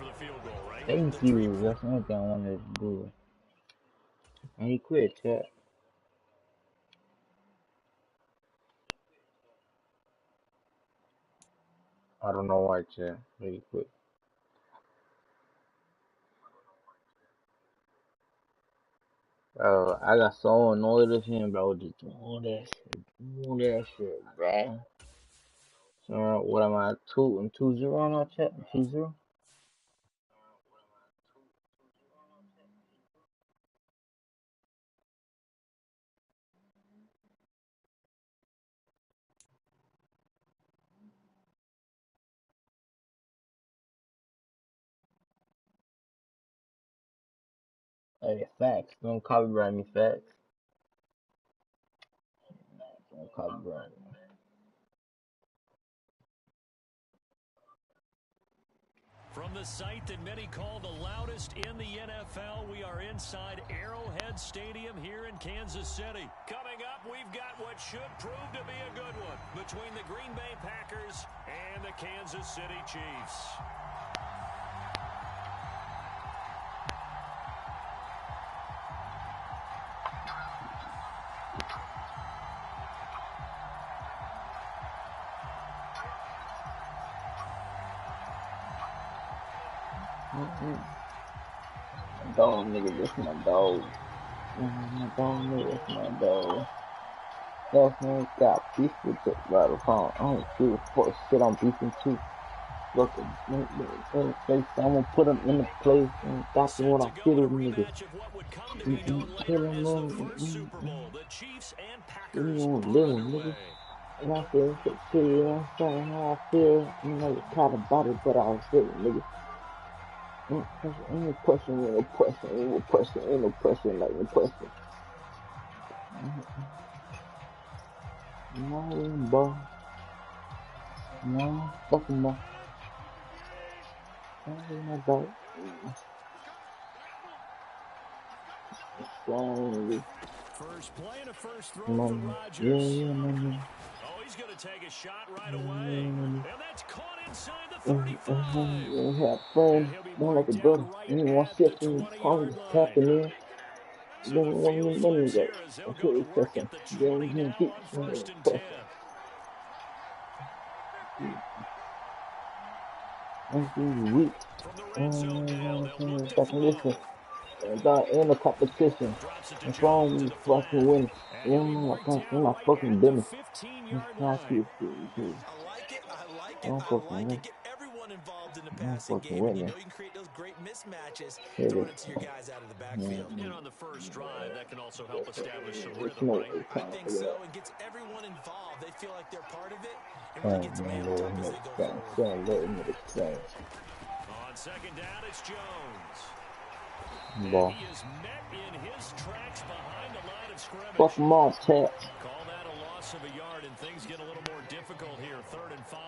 Thank you. That's the only thing I wanted to do. And he quit, chat. I don't know why, chat. But he quit. Bro, I got so annoyed with him, bro. Just doing that shit, bro. So, what am I, 2-0 on our chat? 2-0? Hey, facts. Don't copyright me, facts. Don't copyright me. From the site that many call the loudest in the NFL, we are inside Arrowhead Stadium here in Kansas City. Coming up, we've got what should prove to be a good one between the Green Bay Packers and the Kansas City Chiefs. Dog, nigga, this my dog. My dog, nigga, that's my dog. That man got beef with the right upon. I don't give a fuck shit I'm beefing too. Look, in the place, I'm gonna put him in the place and that's what I feel with niggas. Kill him, living, nigga. And I feel so silly, you know what I'm saying? How I feel, you know, you're tired about it, but I was feeling, nigga. Ain't no pressure, ain't no pressure, ain't no pressure, ain't no pressure, like no pressure. No, bro. No, fucking bro. No, dog. First play and a first throw for Rodgers. Yeah, man. Oh, he's going to take a shot right away. And that's caught inside the 35. You have friends, more like a brother. You know, one shit from Congress tapping in. Then when you money go, I'm pretty pressing. Then you keep pressing. I'm weak. Fucking listen. That ain't a competition. If I'm fucking winning, I'm not fucking business. It's not cute. I like it. Get everyone involved in the passing game. And you know you can create those great mismatches throwing it to your guys out of the backfield. And on the first drive, that can also help establish some rhythm, right? I think so. It gets everyone involved. They feel like they're part of it. And really gets them amped up as they go forward. On second down, it's Jones. Ball. He is met in his tracks behind the line of scrimmage. Fuck him on, Ted. Call that a loss of a yard, and things get a little more difficult here. 3rd and 5.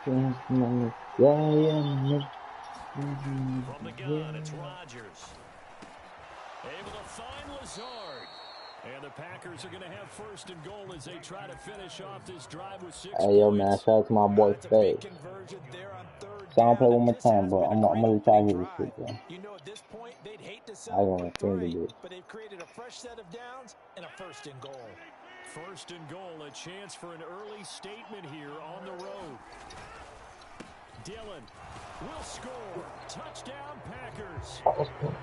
From the gun, it's Rodgers. Able to find Lazard. And the Packers are going to have 1st and goal as they try to finish off this drive with 6 Hey, yo, man, shout out to my boy Faye. So I'm gonna play one more time, but I'm gonna retire this shit, bro. You know, at this point, they'd hate to I settle don't for think 3, they did. but they've created a fresh set of downs and a 1st and goal. 1st and goal, a chance for an early statement here on the road. Dillon will score. Touchdown, Packers.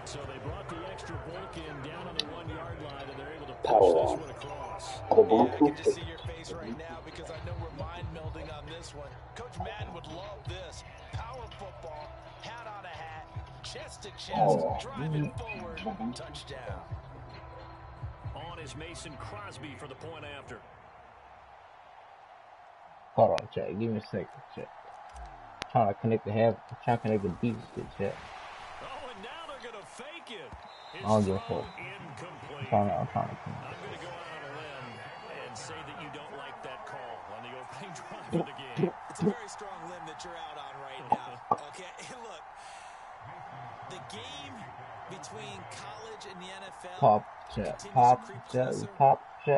So they brought the extra bulk in down on the 1-yard line, and they're able to push this one across. Yeah, I can just see your face right now because I know we're mind melding on this one. Coach Madden would love this. Power football, hat on a hat, chest to chest, driving forward, touchdown. On is Mason Crosby for the point after. Hold on, chat. Give me a second, chat. Trying to connect the beat shit, chat. Oh, and now they're going to fake it. I don't give a fuck. Incomplete. I'm trying to I'm going to go out on a limb and say that you don't like that call on the opening drive of the game. It's a very strong limb that you're out on right now. Okay, look, the game between college and the NFL pop chat,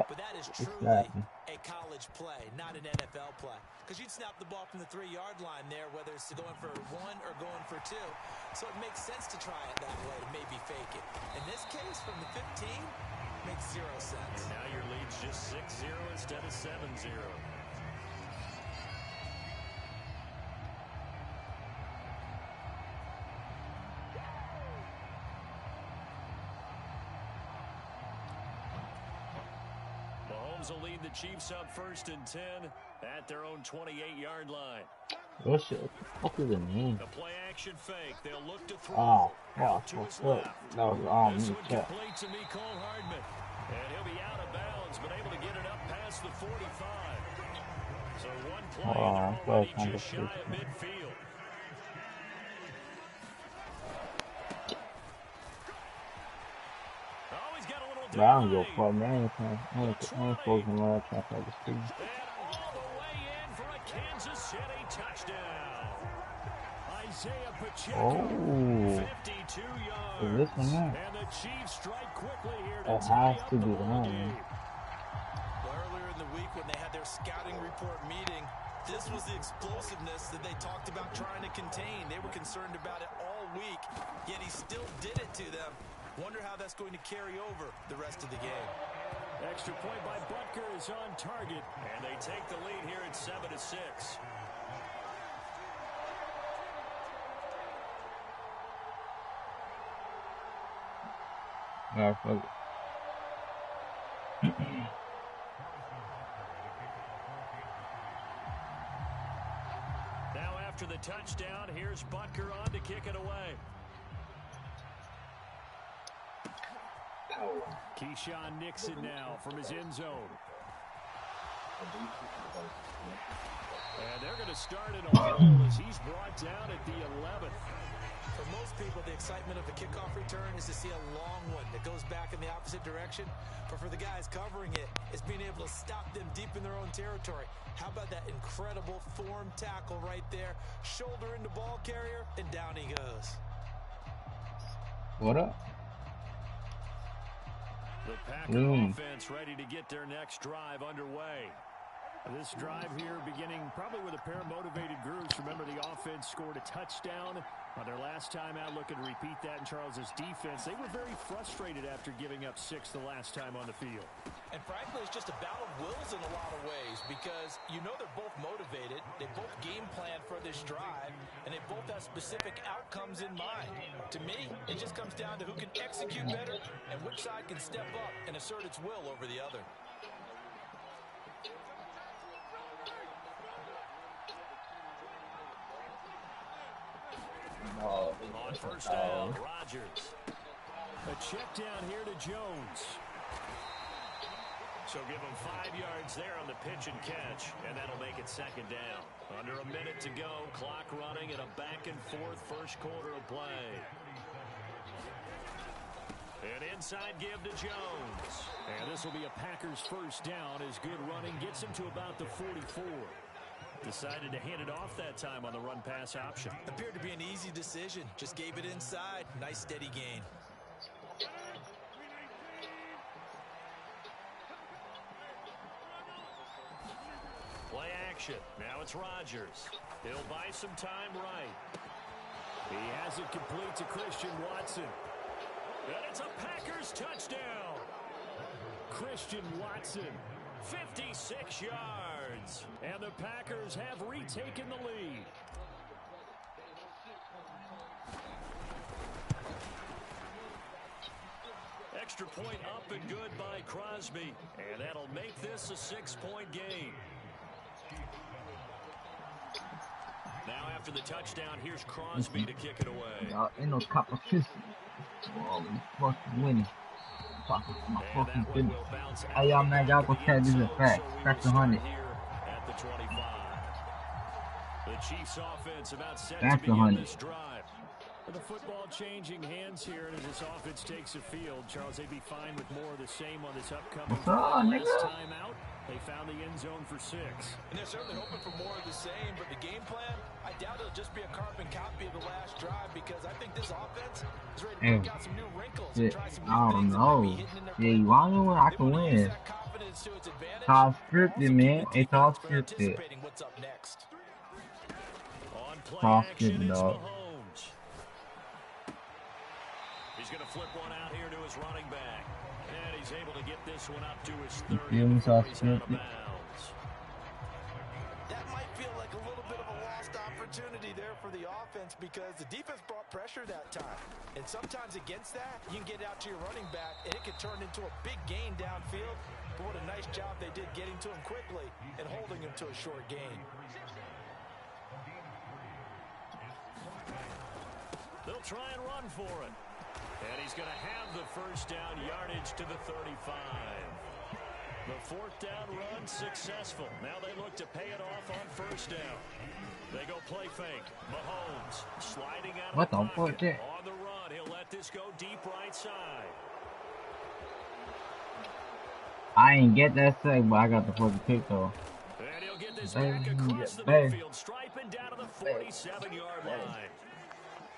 but that is truly a college play, not an NFL play. Because you'd snap the ball from the 3-yard line there, whether it's going for 1 or going for 2. So it makes sense to try it that way, to maybe fake it. In this case, from the 15, makes 0 sense. Now your lead's just 6-0 instead of 7-0. Will lead the Chiefs up 1st and 10 at their own 28-yard line. What is the name? The play action fake. They'll look to throw. Out to his left. That was this one chat. complete to Mecole Hardman. And he'll be out of bounds, but able to get it up past the 45. So one play, and they're already just shy of midfield. But I don't give a fuck, man. I ain't focusing on that track like the street. And all the way in for a Kansas City touchdown. Isaiah Pacheco, 52 yards. So this one now. And the Chiefs strike quickly here to That tie has up to the be ball the game. Well, earlier in the week when they had their scouting report meeting, this was the explosiveness that they talked about trying to contain. They were concerned about it all week, yet he still did it to them. Wonder how that's going to carry over the rest of the game. Extra point by Butker is on target, and they take the lead here at 7-6. Yeah, fuck it. Now after the touchdown, here's Butker on to kick it away. Keyshawn Nixon now from his end zone. And they're going to start in a hole as he's brought down at the 11th. For most people, the excitement of a kickoff return is to see a long one that goes back in the opposite direction. But for the guys covering it, it's being able to stop them deep in their own territory. How about that incredible form tackle right there? Shoulder into ball carrier, and down he goes. What up? The Packer offense ready to get their next drive underway. This drive here beginning probably with a pair of motivated groups. Remember, the offense scored a touchdown on their last time out. Looking to repeat that in Charles's defense. They were very frustrated after giving up 6 the last time on the field. And frankly, it's just a battle of wills in a lot of ways because you know they're both motivated. They both game plan for this drive, and they both have specific outcomes in mind. To me, it just comes down to who can execute better and which side can step up and assert its will over the other. On first down, Rodgers. A check down here to Jones. So give him 5 yards there on the pitch and catch, and that'll make it second down. Under a minute to go, clock running in a back-and-forth first quarter of play. An inside give to Jones. And this will be a Packers first down as good running gets him to about the 44. Decided to hand it off that time on the run-pass option. Appeared to be an easy decision. Just gave it inside. Nice steady gain. Play action. Now it's Rodgers. He'll buy some time right. He has it complete to Christian Watson. And it's a Packers touchdown. Christian Watson, 56 yards. and the Packers have retaken the lead. Extra point up and good by Crosby. And that'll make this a 6-point game. Now after the touchdown, here's Crosby to kick it away. Y'all ain't no competition. Oh, we fucking winning. Fucking my fucking goodness. Hey, y'all, man, y'all go tell this is a fact. That's 100. At the 25. The Chiefs offense about set That's to begin 100. this drive. With the football changing hands here, and as this offense takes a field, Charles, they'd be fine with more of the same on this upcoming What's up, last nigga? time out. They found the end zone for 6. And they're certainly hoping for more of the same, but the game plan, I doubt it'll just be a carbon copy of the last drive because I think this offense is ready to break out some new wrinkles and try some new I don't things that might be know. hidden in their Yeah, you playbook. want to win? I They can want to use win. that confidence to its advantage. It's all Also scripted, keep man. the It's all defense from scripted. anticipating what's up next. On play Soft action, good, it's dog. Mahomes. He's going to flip one out here to his running back. And he's able to get this one up to his 30 feel me? before Soft he's out of scripted. bounds. That might feel like a little bit of a lost opportunity there for the offense because the defense brought pressure that time. And sometimes against that, you can get out to your running back, and it can turn into a big gain downfield. But what a nice job they did getting to him quickly and holding him to a short gain. They'll try and run for it. And he's going to have the first down yardage to the 35. The fourth down run successful. Now they look to pay it off on first down. They go play fake. Mahomes sliding out of What the the fuck pocket. that? On the run, he'll let this go deep right side. I ain't get that sack, but I got the fucking pick though. And he'll get this back across the Bang. midfield, striping down to the 47-yard line.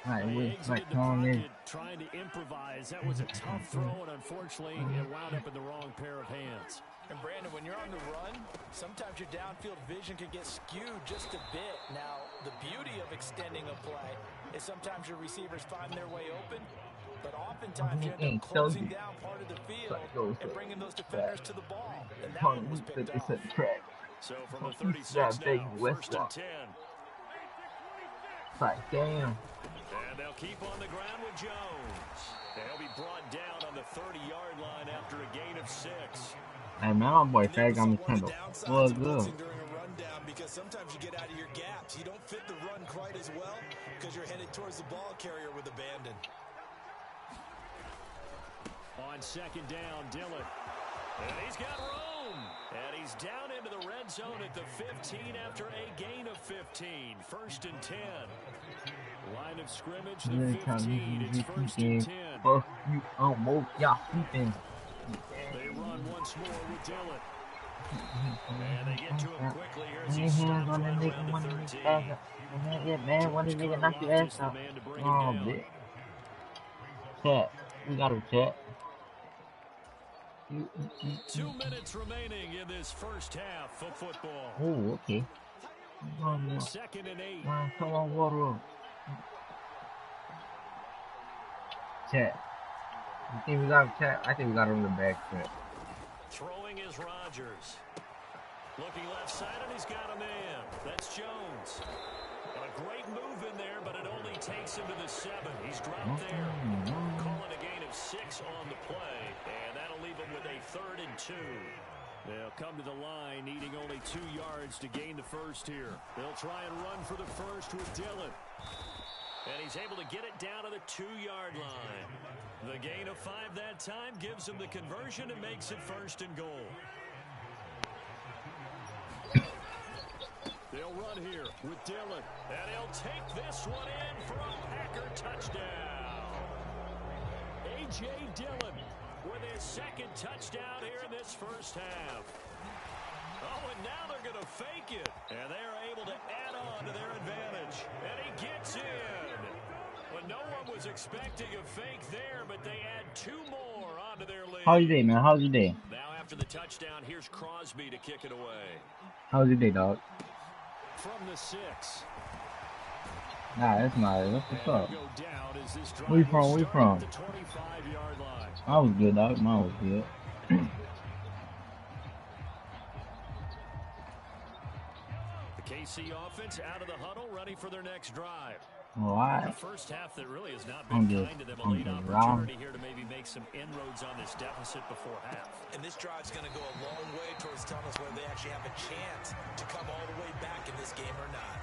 Alright, They wait, exited like, the calm in. pocket trying to improvise. That was a tough throw, and unfortunately, it wound up in the wrong pair of hands. And Brandon, when you're on the run, sometimes your downfield vision can get skewed just a bit. Now, the beauty of extending a play is sometimes your receivers find their way open, but oftentimes you end up closing down part of the field and bringing those defenders to the ball. And that one was picked It's off. a trap. So from the 36 big now, West first and Walk. 10. It's like, damn. And they'll keep on the ground with Jones. They'll be brought down on the 30-yard line after a gain of 6. Hey man, my boy Fag got me trying to Downsides fuck of up. blitzing during a rundown because sometimes you get out of your gaps. You don't fit the run quite as well because you're headed towards the ball carrier with abandon. On second down, Dillon. And he's got room. And he's down into the red zone at the 15 after a gain of 15. First and 10. Line of scrimmage, Really the trying to 15. use It's this first game. and 10. Fuck you on both y'all sleeping. They run once more with Dillon. And they get to him quickly here as he Hands stops on right that around nigga, one the of 13. niggas yeah, man, one of niggas knock your Karlaftis, ass the out. man to bring him Oh, down. bitch. Chat. We got him, chat. 2 minutes remaining in this first half of football. Oh, okay. Second and 8. Come on, water up. Chat. You think we got him, chat? I think we got him in the back, chat. Throwing is Rodgers. Looking left side, and he's got a man. That's Jones. A great move in there, but it only takes him to the 7. He's dropped there. Calling a gain of 6 on the play, and that'll leave him with a 3rd and 2. They'll come to the line, needing only 2 yards to gain the first here. They'll try and run for the first with Dillon. And he's able to get it down to the 2-yard line. The gain of 5 that time gives him the conversion and makes it 1st and goal. They'll run here with Dillon. And he'll take this one in for a Packer touchdown. A.J. Dillon with his second touchdown here in this first half. Oh, and now they're going to fake it. And they're able to add on to their advantage. And he gets in. But no one was expecting a fake there, but they add 2 more onto their lead. How's your day, man? How's your day? Now after the touchdown, here's Crosby to kick it away. How's your day, dog? From the 6. Nah, that's not it. What's up? Where you from? Where you from? I was good, dog. Mine was good. The KC offense out of the huddle, ready for their next drive. Alright. A first half that really has not been kind to them. A late opportunity here to maybe make some inroads on this deficit before half. And this drive's going to go a long way towards telling us whether they actually have a chance to come all the way back in this game or not.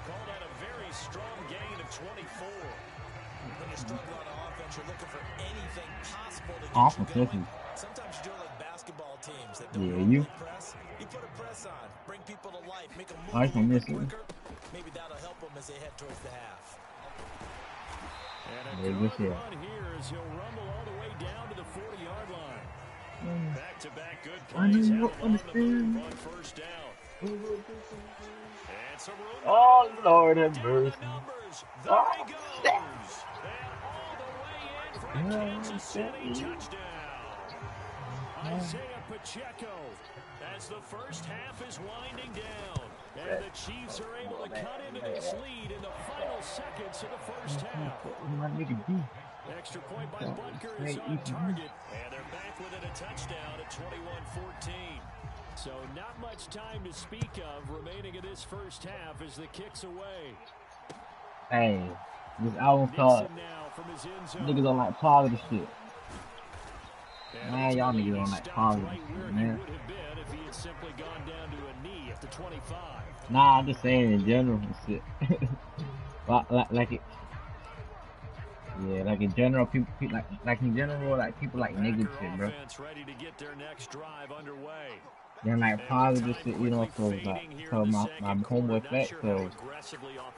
Called out a very strong gain of 24. When you're struggling on offense, you're looking for anything possible to get you going. Sometimes you do it like basketball teams that don't really press. You put a press on, bring people to life, make them move a little bit quicker. Maybe that'll help them as they head towards the half. And a good run here as he'll rumble all the way down to the 40-yard line. Back-to-back good plays. On first down. And some room. Oh, Lord have mercy. There he goes. And all the way in for a Kansas City touchdown. Isaiah Pacheco as the first half is winding down. And the Chiefs are able to cut into this lead in the final seconds of the first half. Extra point by Butker is on target. And they're back within a touchdown at 21-14. So not much time to speak of remaining in this first half as the kick's away. Hey, this album called niggas don't like positive shit. Man, y'all niggas don't like positive shit, man. Nah, I'm just saying in general and shit. like it. Yeah, like in general, people like in general, like people like nigga shit, bro. Then like positive shit, you know, so my homeboy Flex, so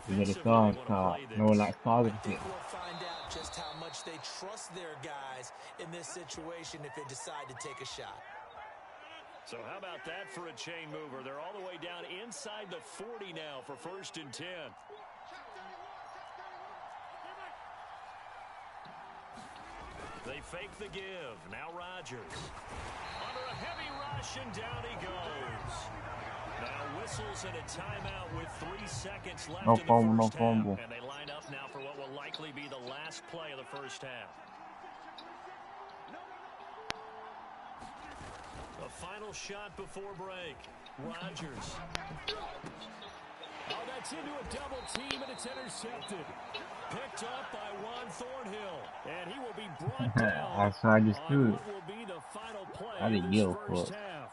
you know the song called no like positive shit. We'll find out just how much they trust their guys in this situation if they decide to take a shot. So how about that for a chain mover? They're all the way down inside the 40 now for 1st and 10. They fake the give. Now Rodgers. Under a heavy rush, and down he goes. Now whistles and a timeout with 3 seconds left in the first half. And they line up now for what will likely be the last play of the first half. A final shot before break. Rodgers. Oh, that's into a double team, and it's intercepted. Picked up by Juan Thornhill, and he will be brought down. That's how I just do it. What will be the final play I didn't of give this a first fuck. half.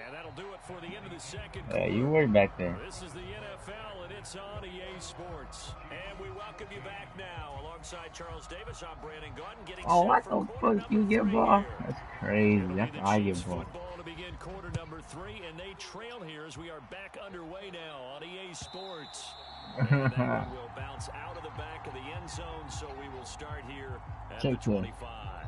And that'll do it for the end of the second quarter. Yeah, you were back there. This is the NFL, and it's on EA Sports. And we welcome you back now. Alongside Charles Davis, I'm Brandon Gordon. Oh, what the fuck you get, ball? That's crazy. That's how I get ball. To begin quarter number 3, and they trail here as we are back underway now on EA Sports. And that one will bounce out of the back of the end zone, so we will start here at the 25.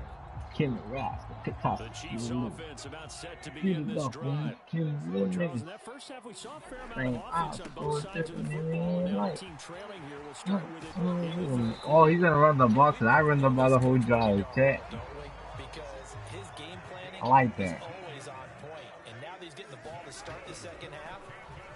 The Chiefs offense about set to begin this drive. Charles, in that first half, we saw a fair amount of offense on both sides of the football, and now the team trailing here will start with it. Oh, he's gonna run the ball, because I run the ball the whole drive, chat. Because his game planning I like that. is always on point. And now that he's getting the ball to start the second half,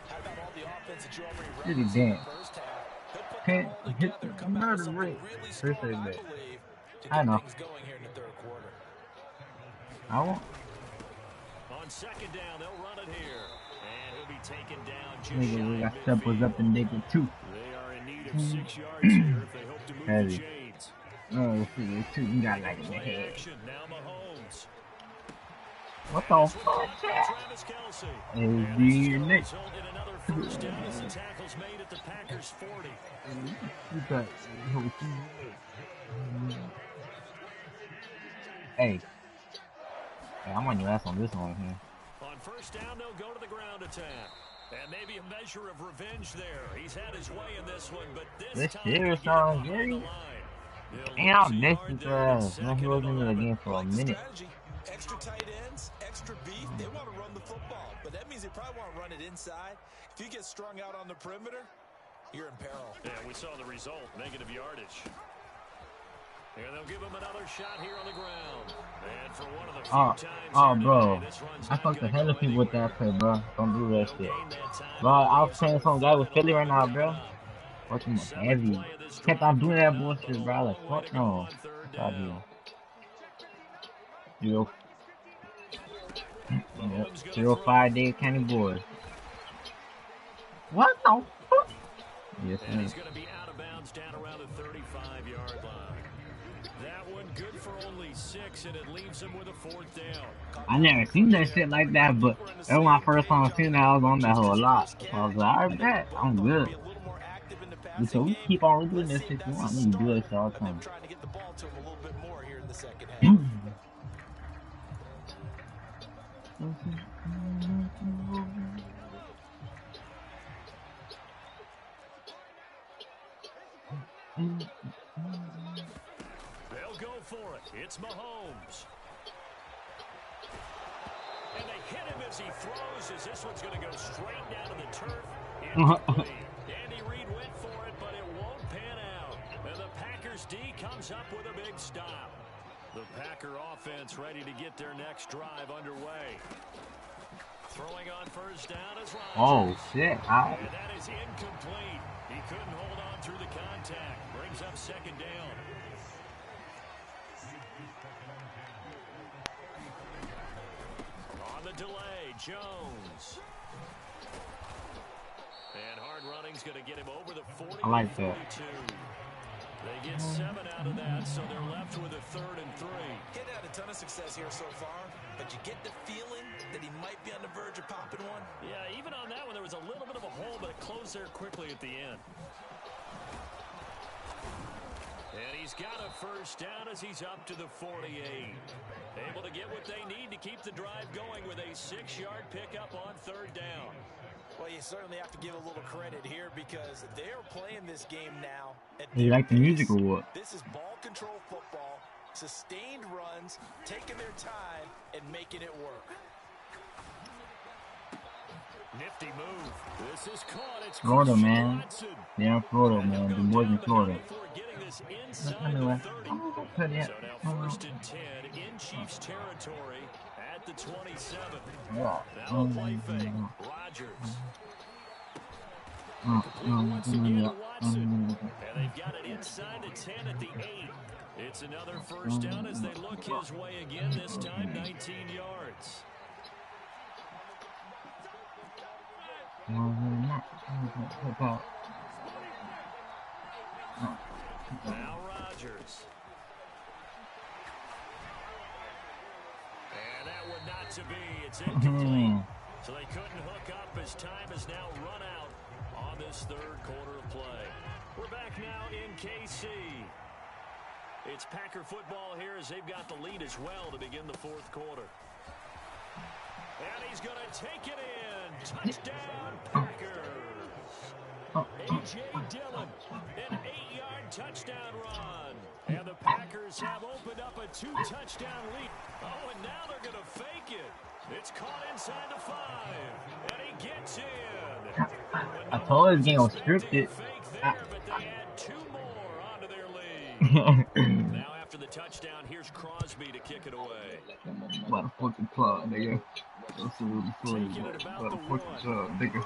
how about all the offense that you already ran in the first half? He'll put them all together, come out with something really strong, I believe, to get things going here in the third quarter. I won't. On second down, they'll run it here. And he'll be taken down just Nigga, we shy got of steppers up in naked too. They are in need of 6 yards here if they hope to move the chains. Oh, see, too. You got like in the Play head. action, now Mahomes. What the fuck, chat? Travis Kelce. Is And the this is gonna next? result in another first down as the tackle's made at the Packers 40. You got. Hey. Hey, I'm on your ass on this one here. On first down, they'll go to the ground attack. And maybe a measure of revenge there. He's had his way in this one, but this time shit he is get on the Jerry. line. Damn, this is man, he wasn't in the game for a minute. Extra tight ends, extra beef. They want to run the football, but that means they probably want to run it inside. If you get strung out on the perimeter, you're in peril. Yeah, we saw the result, negative yardage. And they'll give him another shot here on the ground. And for one of the few times bro. today, this run's I not fucked the gonna hell go of people with anywhere. that play, bro. Don't do that shit. Gain that time. Bro, I was playing some guy with Philly right now, bro. Watching my heavy. Kept on doing that bullshit, bro. Like, fuck no. Stop here. Yo. 05 County boys. What the fuck? Yes, and he's going to be out of bounds down around the 35-yard line. That one good for only 6, and it leaves him with a 4th down. I never seen that shit like that, but that was my first time seeing that. I was on that whole lot. So I was like, I bet I'm good. So we keep on doing this shit. We want me to do this all the time. Trying to get the ball to him a little bit more here in the second half. They'll go for it. It's Mahomes. And they hit him as he throws, as this one's going to go straight down to the turf. Andy Reid went for it, but it won't pan out. And the Packers D comes up with a big stop. The Packer offense ready to get their next drive underway. Throwing on first down is Rodgers. Oh, shit. And that is incomplete. He couldn't hold on through the contact. Brings up second down. On the delay, Jones. And hard running's going to get him over the 40. I like that. They get 7 out of that, so they're left with a 3rd and 3. He's had a ton of success here so far, but you get the feeling that he might be on the verge of popping one. Yeah, even on that one, there was a little bit of a hole, but it closed there quickly at the end. And he's got a first down as he's up to the 48. Able to get what they need to keep the drive going with a 6-yard pickup on 3rd down. Well, you certainly have to give a little credit here because they're playing this game now. You like the music or what? This is ball control football, sustained runs, taking their time, and making it work. Nifty move. This is caught. It's Florida, man. Watson. Yeah, Florida, man. The boys in Florida. So now 1st and 10 in Chiefs territory at the 27. Yeah. Now a play fake. Rodgers. Once again to Watson. And they've got it inside the 10 at the 8. It's another first down as they look his way again, this time 19 yards. Now Rodgers. And that one not to be. It's incomplete. So they couldn't hook up as time has now run out on this 3rd quarter of play. We're back now in KC. It's Packer football here as they've got the lead as well to begin the 4th quarter. And he's going to take it in. Touchdown, Packers. A.J. Dillon, an 8-yard touchdown run. And the Packers have opened up a 2-touchdown lead. Oh, and now they're going to fake it. It's caught inside the 5. And he gets in. I told this game was scripted. But they add 2 more onto their lead. Now after the touchdown, here's Crosby to kick it away. What a fucking club, nigga. That's what a fucking club, nigga.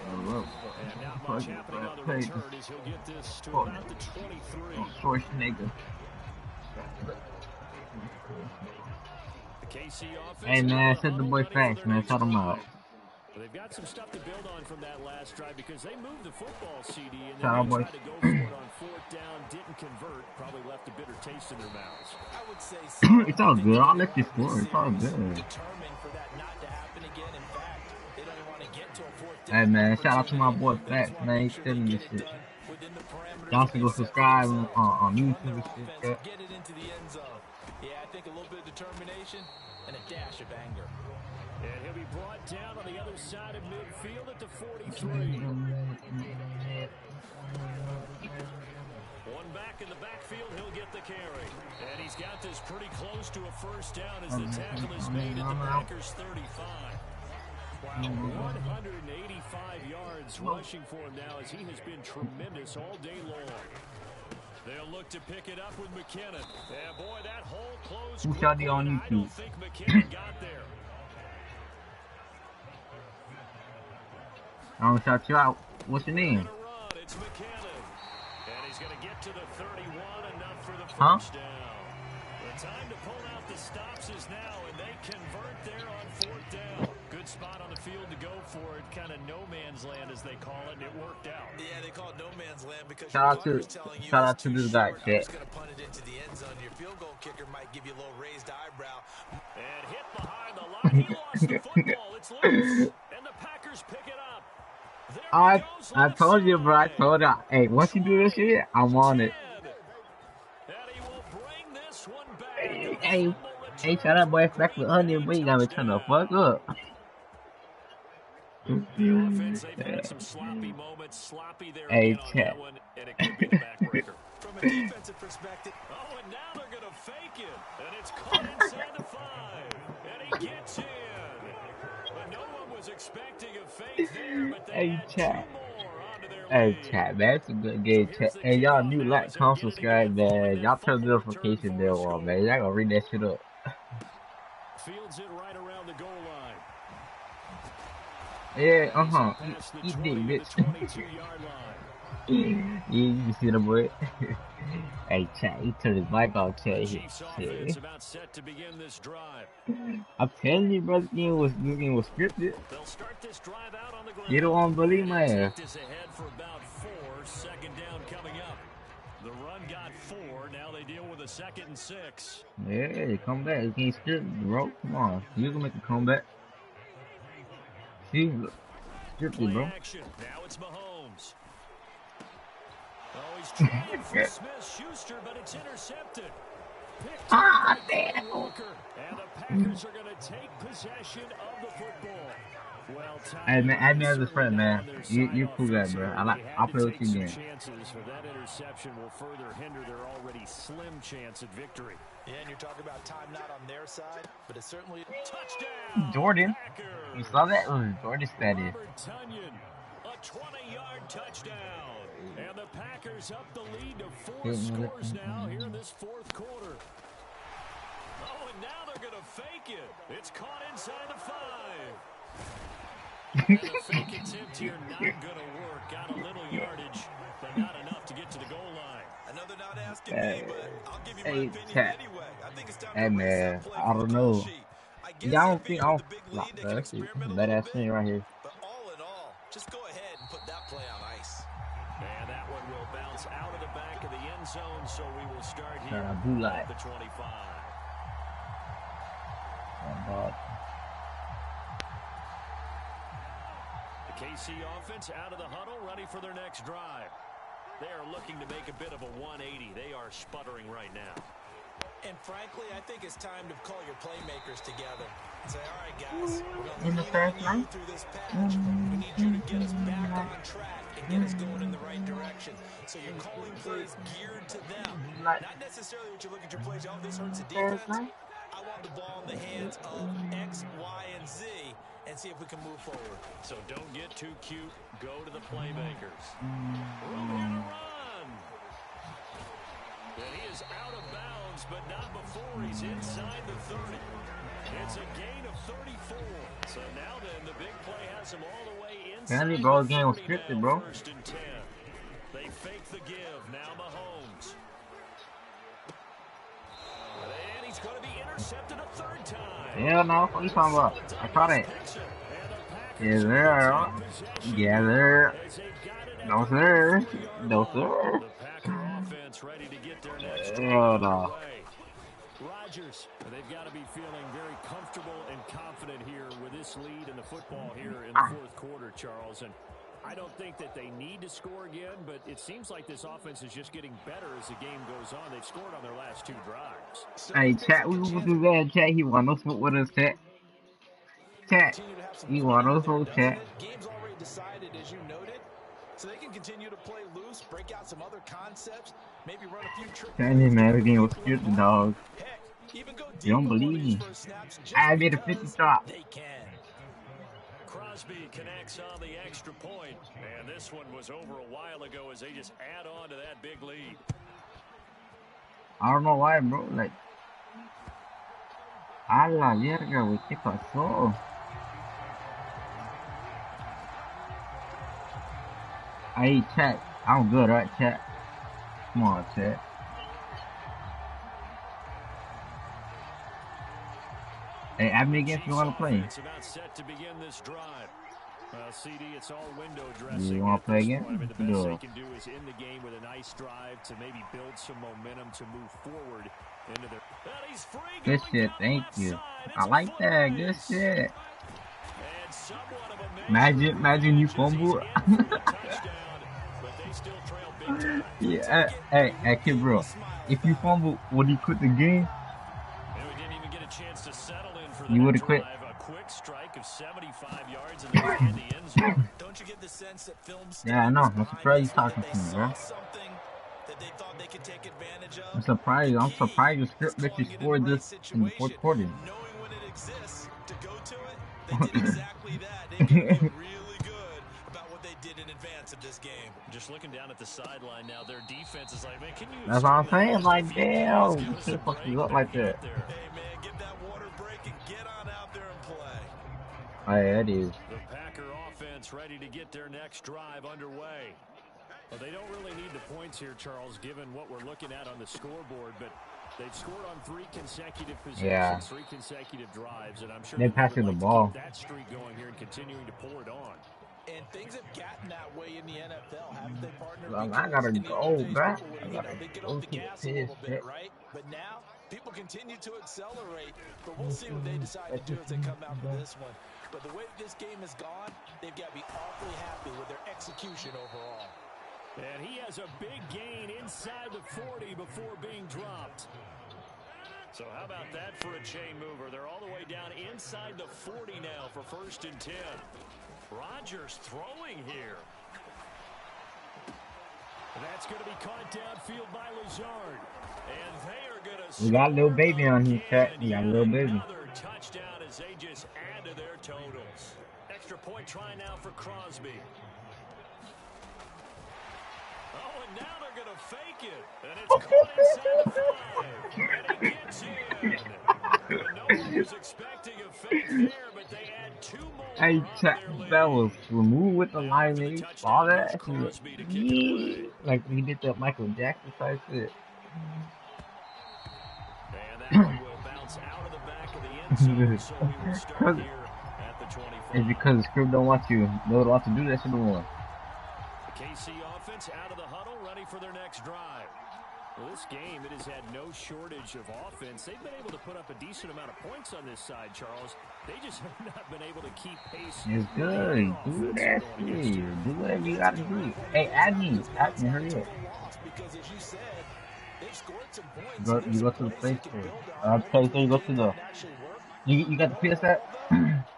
And not much happening on the return as he'll get this to about the 23. Short nigga. The KC offense. Hey man, set the boy facts, man. Shut him out. They've got some stuff to build on from that last drive because they moved the football, CD, and then Shout they out, tried to go for it on 4th down, didn't convert, probably left a bitter taste in their mouths. I would say It's all good. I'll let you score. It's all good. Determined for that not to happen again. In fact, they don't want to get to a 4th down. Hey man, shout out to my boy Facts, man. He's telling me shit. Y'all should go subscribe on YouTube and shit. Get it into the end zone. Yeah, think a little bit of determination and a dash of anger. And he'll be brought down on the other side of midfield at the 43. One back in the backfield, he'll get the carry. And he's got this pretty close to a first down as the tackle is made at the Packers' 35. Wow, 185 yards rushing for him now as he has been tremendous all day long. They'll look to pick it up with McKinnon. And boy, that hole closed quickly, shot on I YouTube? don't think McKinnon got there. I'm gonna shout you out. What's your name? It's McKinnon. And he's going to get to the 31, enough for the Huh? first down. The time to pull out the stops is now, and they convert there on fourth down. Good spot on the field to go for it, kind of no man's land as they call it, and it worked out. Yeah, they call it no man's land because Shout your out punter's telling you shout out it's to too this guy, short. I'm Chet. just going to punt it into the end zone. Your field goal kicker might give you a little raised eyebrow. And hit behind the line. He lost the football. It's loose. And the Packers pick it up. There I he goes, I left told you, bro. I side. told you. Hey, once you do this shit, I'm on it. And he will bring this one back. Hey, hey, shout out, boy. Back with Onion, but you gotta turn the fuck up. The offense, they've had some sloppy moments. Sloppy there Hey, again on Chet. that one, and it could be the backbreaker. From a defensive perspective, Oh, and now they're going to fake it. And it's caught inside the 5. And he gets in. But no one was expecting a fake there, but they Hey, had Chat. 2 more onto their Hey, lead. chat, man. It's a good game, chat. Hey, y'all new like, comment, subscribe, man. Y'all turn the notification bell on, man. Y'all gonna read that shit up. Fields it right around the goal line. Yeah, Past the You 20 did, to the bitch. 22-yard line. Yeah, you can see the boy. Hey, chat, he turned his mic off, chat. Chiefs offense about set to begin this drive. I'm telling you, bro, this game was scripted. They'll start this drive out on the ground. You don't want to believe my ass. Take this ahead for about 4. Second down coming up. The run got 4. Now they deal with a 2nd and 6. Yeah, come back. You can't script, bro. Come on. You can make a comeback. See, look, scripted, Play bro. action. Now it's Mahomes. Oh, he's trying for Smith-Schuster, but it's intercepted. Picked Ah, up by damn. Walker. And the Packers are going to take possession of the football. Well, Hey, man, add me as a friend, man. You cool guy, bro. I'll play with you again. Chances for that interception will further hinder their already slim chance at victory. yeah, and you're talking about time not on their side, but it's certainly Touchdown, Jordan. Packers. You saw that? Oh, Jordan Steady. Robert Tonyan, a 20-yard touchdown. And the Packers up the lead to 4 scores now here in this 4th quarter. Oh, and now they're going to fake it. It's caught inside the 5. And the fake attempt here not going to work. Got a little yardage, but not enough to get to the goal line. another not asking me, but I'll give you my Hey, opinion chat. anyway. I think it's time Hey, to man, race that play I from don't the call know. sheet. I guess Y'all they don't think figure I'll with the big flop, lead, they bro. can That's experiment a badass little thing bit. right here. But all in all, just go ahead and put that play on ice. And that one will bounce out of the back of the end zone, so we will start here Blue at light. the 25. Oh, God. The KC offense out of the huddle, ready for their next drive. They are looking to make a bit of a 180. They are sputtering right now. And frankly, I think it's time to call your playmakers together and say, all right, guys, we're In going the to first lean on you line? through this patch. We need you to get us back on track and get us going in the right direction. So you're calling plays geared to them. Not necessarily what you look at your plays, oh, this hurts the defense. I want the ball in the hands of X, Y, and Z and see if we can move forward. So don't get too cute. Go to the playmakers. Room here to run. And he is out of bounds, but not before he's inside the 30. It's a gain of 34. So now then, the big play has him all the way inside Family, bro, the game was 30 scripted, now, bro. 1st and 10. They fake the give. Now Mahomes. And he's going to be intercepted a 3rd time. Hell no, what you talking about? I caught it. Yes, sir. Yes, sir. No, sir. No, sir. The Packer offense ready to get their next Hell drive no. underway. Rodgers, they've got to be feeling very comfortable and confident here with this lead in the football here in the 4th quarter, Charles. And I don't think that they need to score again, but it seems like this offense is just getting better as the game goes on. They've scored on their last 2 drives. Hey, chat, we will do that, chat. He want no smoke with us, chat. Chat, he want no smoke, chat. Game's already decided, as you noted. So they can continue to play loose, break out some other concepts, maybe run a few trick plays. Man, the game was scared the dog. Heck, even go deep. You don't believe me? I made a 50 drop. They can. Crosby connects on the extra point, and this one was over a while ago as they just add on to that big lead. I don't know why, bro. Like, a la verga, güey, ¿qué pasó? Hey, chat, I'm good, right, chat? Come on, chat. Hey, add me again if you want to play. About set to begin this drive. CD, it's all window dressing. You want to play again? I mean, the best they can do is end the game with a nice drive to maybe build some momentum to move forward into their. Good shit, thank you. I like that. Good shit. Imagine you fumble. Yeah, hey, kid, bro. If you fumble, would you quit the game? You would have quit. A quick strike of 75 yards and then the end zone. Don't you get the sense that films? Yeah, I know. I'm surprised you're talking to me, bro. I'm surprised the script that you scored this in the fourth quarter. Knowing when it exists to go to it, they did exactly that. They can feel really good about what they did in advance of this game. Just looking down at the sideline now, their defense is like, man, can you? That's what I'm saying. Like, damn, you should fuck you up like that. Hey, man, give that water break and get on out there and play. Hey, that is. The Packer offense ready to get their next drive underway. Well, they don't really need the points here, Charles, given what we're looking at on the scoreboard, but they've scored on 3 consecutive possessions, 3 consecutive drives, and I'm sure they're passing the ball. Keep that streak going here and continuing to pour it on. And things have gotten that way in the NFL, haven't they, partner? I gotta go, bro. I gotta go to the piss, right? But now, people continue to accelerate, but we'll see what they decide to do as they come out for this one. But the way this game has gone, they've got to be awfully happy with their execution overall. And he has a big gain inside the 40 before being dropped. So how about that for a chain mover? They're all the way down inside the 40 now for 1st and 10. Rodgers throwing here. That's going to be caught downfield by Lazard. And they are going to... We got a little baby on here, chat. We got a little baby. Another touchdown as they just add to their totals. Extra point try now for Crosby. Oh, and now they're going to fake it. And it's caught inside the 5. And he gets in. No one was expecting a fake there, but they add 2 more. Hey, that was removed with the line, all that. Like we did the Michael Jackson type shit. And that one will bounce out of the back of the end zone, so we will start here at the 25. It's because the script don't want you. They don't want to do that shit no more. The KC offense out of the huddle, ready for their next drive. Well, this game, it has had no shortage of offense. They've been able to put up a decent amount of points on this side, Charles. They just have not been able to keep pace. It's good. Do that shit. Do whatever you got to do. Hey, add me. Hurry up. Because as you said, they've scored some points. You go to the place store. Play store, you go to the... You got the PS app?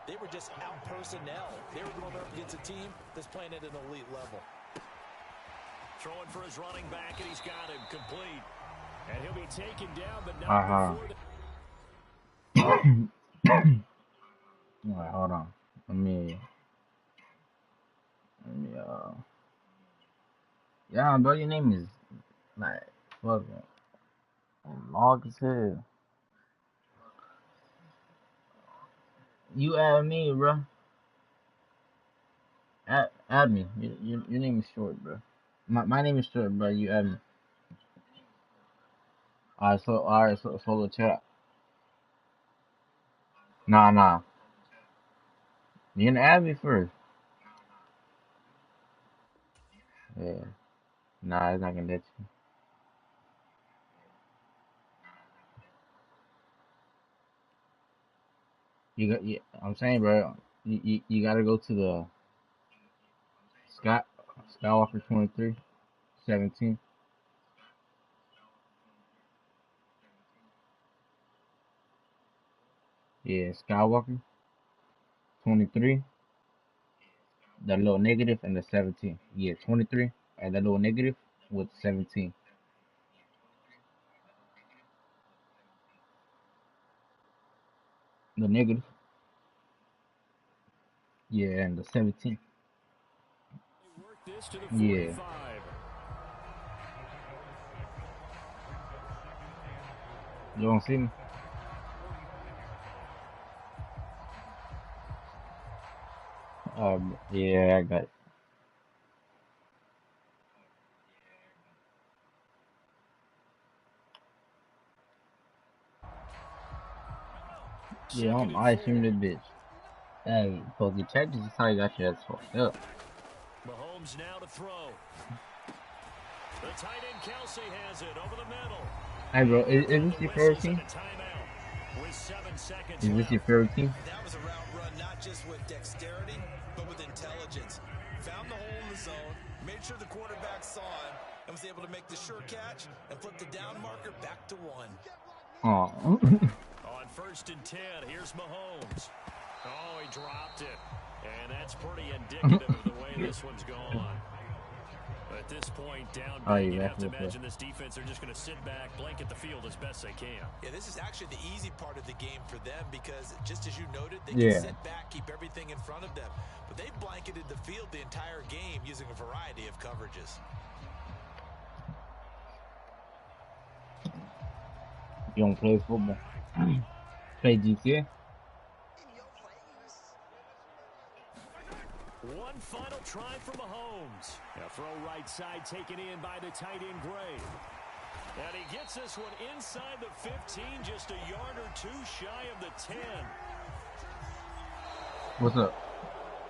They were just out personnel. They were going up against a team that's playing at an elite level. Throwing for his running back, and he's got him complete. And he'll be taken down, but not before the... Alright, hold on. Let me yeah, bro, your name is like fucking log as hell. You add me, bro. Add me. Your name is short, bro. My name is short, bro. You add me. Alright, so solo chat. Nah. You gonna add me first? Yeah. Nah, it's not gonna let you. I'm saying, bro. You gotta go to the Skywalker 23-17. Yeah, Skywalker 23. The little negative and the 17. Yeah, 23 and the little negative with 17. The negative. Yeah, and the 17. Work this to the Yeah. 45. You don't see me? Yeah, I got it. Yeah, Second I'm and icing 4. this bitch. Hey, Pokey, check this is how you got your ass fucked up. Mahomes now to throw. The tight end Kelsey has it over the middle. Hey, bro, is Blow this the your favorite whistles and team? a timeout with 7 seconds Is this your left. favorite team? That was a route run not just with dexterity, but with intelligence. Found the hole in the zone, made sure the quarterback saw him, and was able to make the sure catch and flip the down marker back to 1. Oh. On 1st and 10, here's Mahomes. Oh, he dropped it. And that's pretty indicative of the way this one's gone. At this point, down Oh, big, yeah, you have that's to what's imagine this defense, they're just going to sit back, blanket the field as best they can. Yeah, this is actually the easy part of the game for them because, just as you noted, they can Yeah. sit back, keep everything in front of them. But they've blanketed the field the entire game using a variety of coverages. You don't play football. Play GTA? One final try for Mahomes. A throw right side taken in by the tight end Gray. And he gets this one inside the 15, just a yard or two shy of the 10. What's up?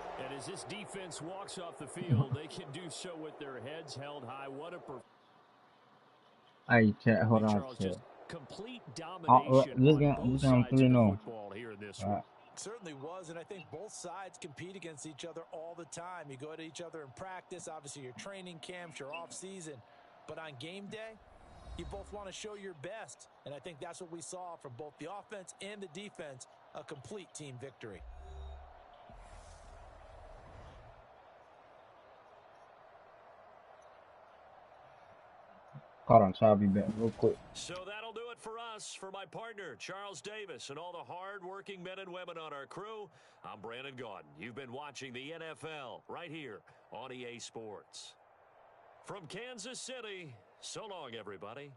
And as this defense walks off the field, they can do so with their heads held high. What a Hey, chat, hold on, Charles, chat. just complete domination This on both game sides of the 3-0. football here in this All one. right. It certainly was, and I think both sides compete against each other all the time. You go to each other in practice, obviously your training camps, your off-season. But on game day, you both want to show your best. And I think that's what we saw from both the offense and the defense, a complete team victory. Hold on, chat, I'll be back real quick. So that'll do it for us. For my partner, Charles Davis, and all the hard-working men and women on our crew, I'm Brandon Gaudin. You've been watching the NFL right here on EA Sports. From Kansas City, so long, everybody.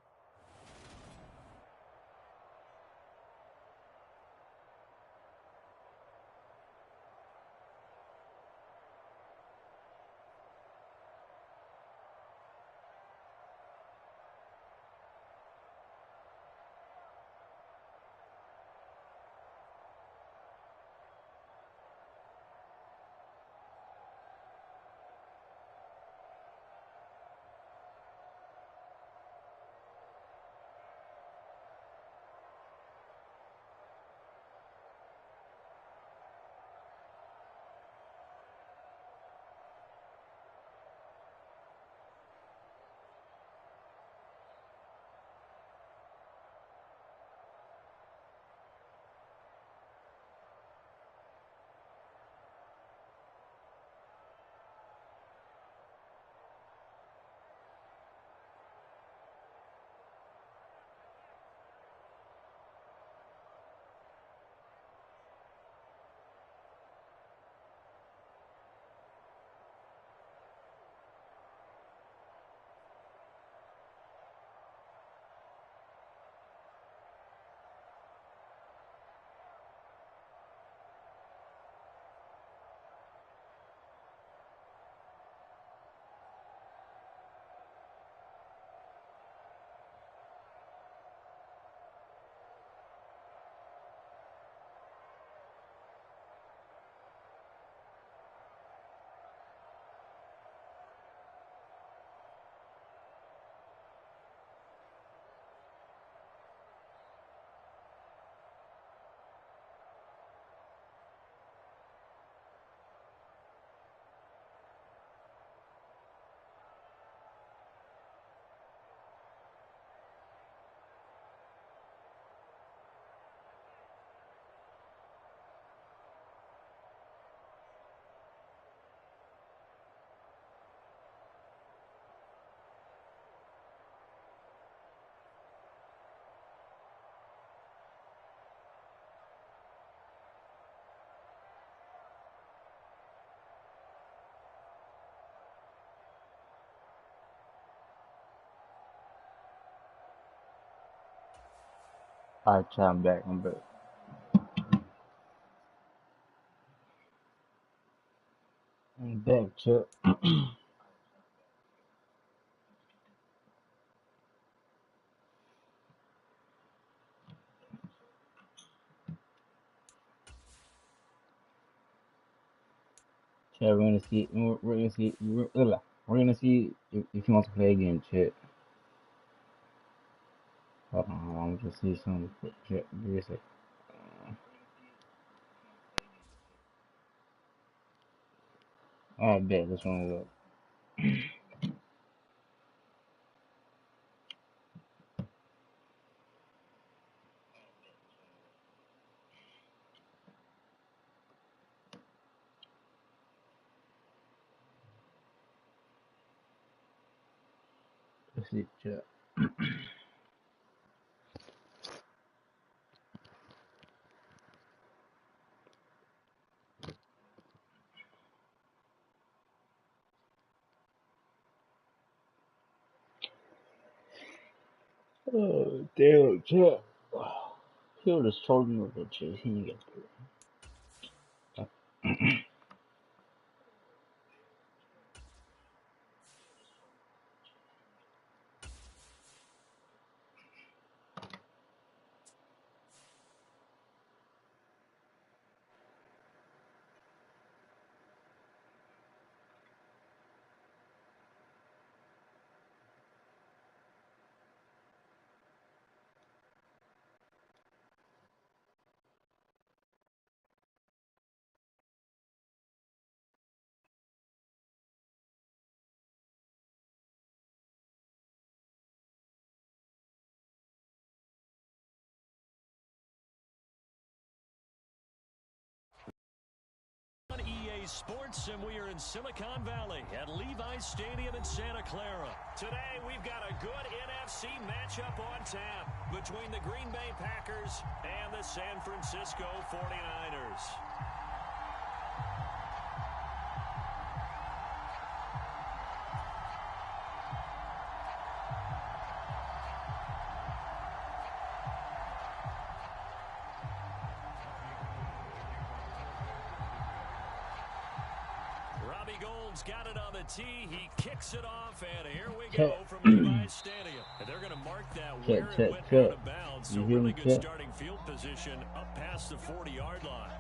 Alright, chat, I'm back. I'm back. I'm back, chat. Chat, we're gonna see. We're gonna see if he wants to play again, chat. Hold on, I'm just see something quick, chat. Give me a sec. Alright, bet. This one is up. Let's see, chat. Oh, damn, chat. He would have told me about chat. He didn't get through. EA Sports, and we are in Silicon Valley at Levi's Stadium in Santa Clara. Today, we've got a good NFC matchup on tap between the Green Bay Packers and the San Francisco 49ers. Gold's got it on the tee. He kicks it off, and here we go from Levi's Stadium. And they're going to mark that where it went out of bounds. So really good starting field position up past the 40-yard line.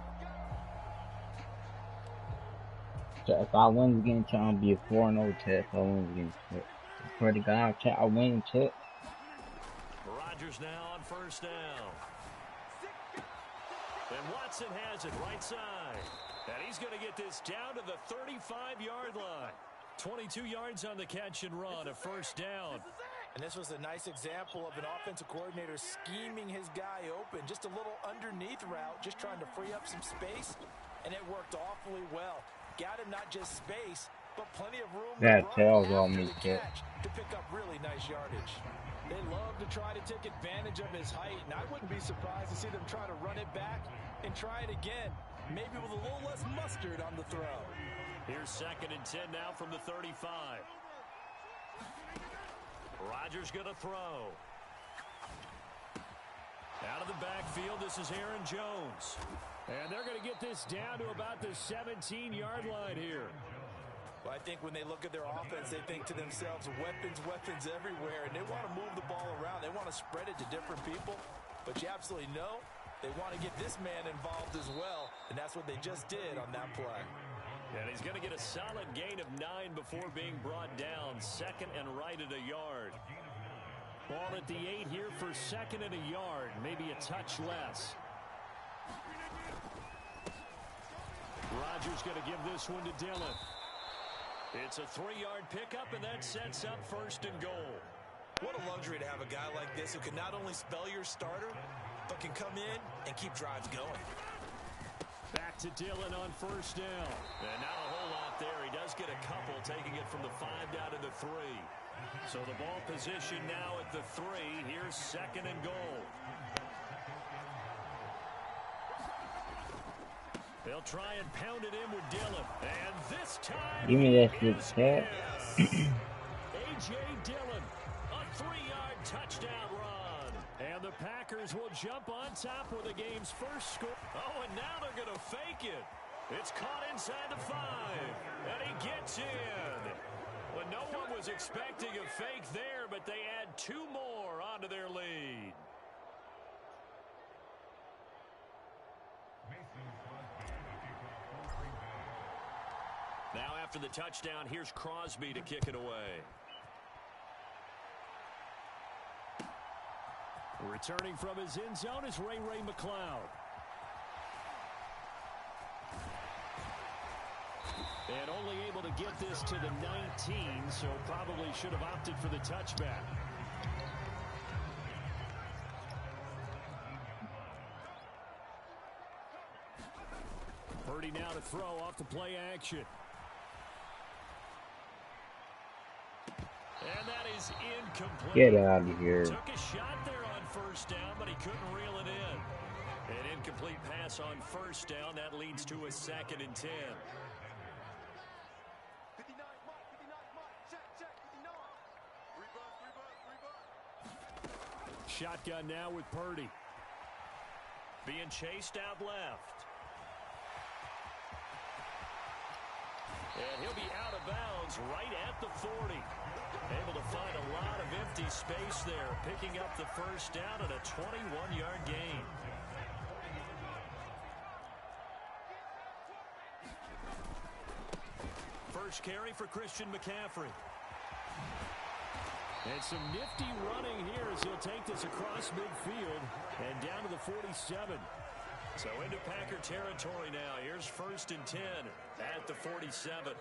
If I win again, chat, I'll be a 4-0 chat. If I win again, chat. Swear to God, chat, I win, chat. Rodgers now on first down. And Watson has it right side. And he's going to get this down to the 35-yard line. 22 yards on the catch and run, a first down. And this was a nice example of an offensive coordinator scheming his guy open. Just a little underneath route, just trying to free up some space, and it worked awfully well. Got him not just space, but plenty of room to catch to pick up really nice yardage. They love to try to take advantage of his height, and I wouldn't be surprised to see them try to run it back and try it again. Maybe with a little less mustard on the throw. Here's 2nd and 10 now from the 35. Rodgers going to throw. Out of the backfield, this is Aaron Jones. And they're going to get this down to about the 17-yard line here. Well, I think when they look at their offense, they think to themselves, weapons everywhere, and they want to move the ball around. They want to spread it to different people, but you absolutely know they want to get this man involved as well, and that's what they just did on that play. And he's going to get a solid gain of 9 before being brought down. 2nd and right at a yard. Ball at the 8 here for 2nd and a yard, maybe a touch less. Rodgers going to give this one to Dillon. It's a 3-yard pickup, and that sets up 1st and goal. What a luxury to have a guy like this who can not only spell your starter, but can come in and keep drives going. Back to Dillon on first down. And not a whole lot there. He does get a couple, taking it from the 5 down to the 3. So the ball position now at the 3. Here's 2nd and goal. They'll try and pound it in with Dillon. And this time, give me that shit, chat. A.J. Dillon, a 3-yard touchdown run. And the Packers will jump on top with the game's first score. Oh, and now they're going to fake it. It's caught inside the 5, and he gets in. Well, no one was expecting a fake there, but they add 2 more onto their lead. Now after the touchdown, here's Crosby to kick it away. Returning from his end zone is Ray McCloud. And only able to get this to the 19, so probably should have opted for the touchback. Purdy now to throw off the play action. And that is incomplete. Get out of here. Took a shot there on first down, but he couldn't reel it in. An incomplete pass on first down. That leads to a 2nd and 10. Shotgun now with Purdy. Being chased out left. And he'll be out of bounds right at the 40. Able to find a lot of empty space there, picking up the first down and a 21-yard gain. First carry for Christian McCaffrey. And some nifty running here as he'll take this across midfield and down to the 47. So into Packer territory now. Here's 1st and 10 at the 47.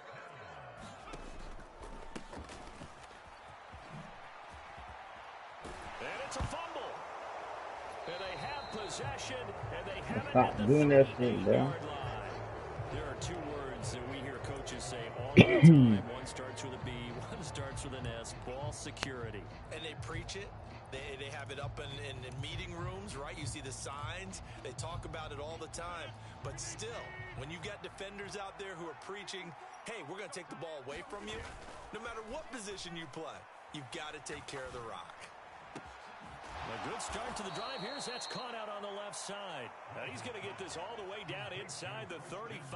And it's a fumble. And they have possession, and they have it at the 38-yard line. There are 2 words that we hear coaches say all the time. One starts with a B, one starts with an S. Ball security. And they preach it. They have it up in meeting rooms, right? You see the signs. They talk about it all the time. But still, when you got defenders out there who are preaching, hey, we're going to take the ball away from you, no matter what position you play, you've got to take care of the rock. A good start to the drive here as that's caught out on the left side. Now he's going to get this all the way down inside the 35.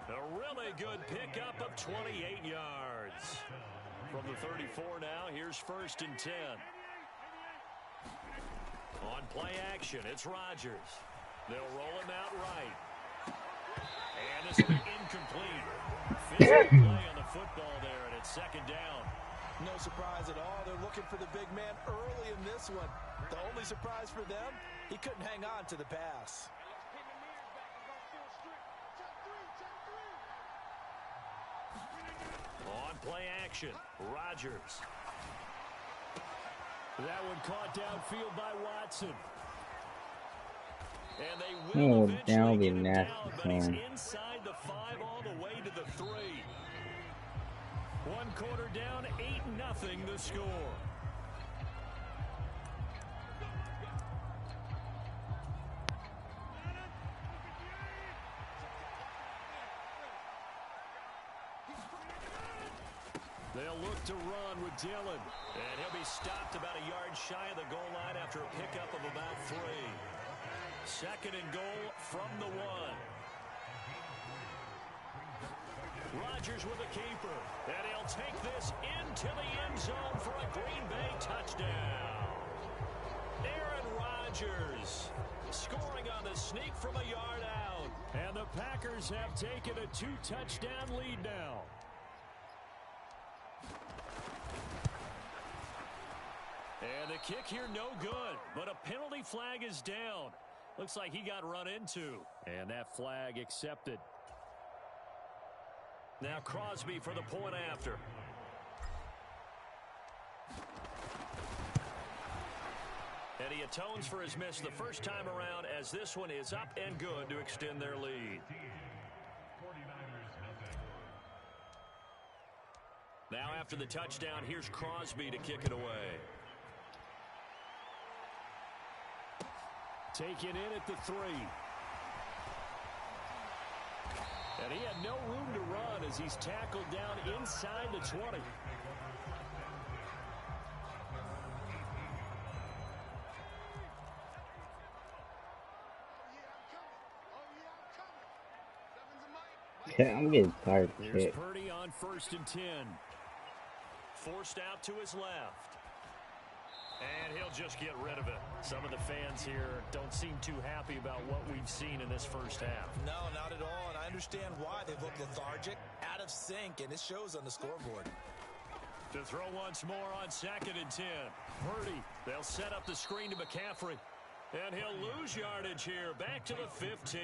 A really good pickup of 28 yards. From the 34 now, here's 1st and 10. On play action, it's Rodgers. They'll roll him out right. And this will be incomplete. Physical play on the football there, and it's 2nd down. No surprise at all. They're looking for the big man early in this one. The only surprise for them, he couldn't hang on to the pass. On play action, Rodgers. That one caught downfield by Watson. And they will eventually get him down, but he's inside the 5 all the way to the 3. 1 quarter down, 8-0 the score. They'll look to run with Dillon. And he'll be stopped about a yard shy of the goal line after a pickup of about 3. 2nd and goal from the 1. Rodgers with a keeper. And he'll take this into the end zone for a Green Bay touchdown. Aaron Rodgers scoring on the sneak from a yard out. And the Packers have taken a 2-touchdown lead now. And the kick here no good, but a penalty flag is down. Looks like he got run into. And that flag accepted. Now Crosby for the point after. And he atones for his miss the first time around as this one is up and good to extend their lead. Now after the touchdown, here's Crosby to kick it away. Taken in at the 3. And he had no room to run as he's tackled down inside the 20. Chat, I'm getting tired of Here's chat. Purdy on 1st and 10. Forced out to his left. And he'll just get rid of it. Some of the fans here don't seem too happy about what we've seen in this first half. No, not at all, and I understand why. They've looked lethargic, out of sync, and it shows on the scoreboard. To throw once more on 2nd and 10. Purdy, they'll set up the screen to McCaffrey. And he'll lose yardage here, back to the 15.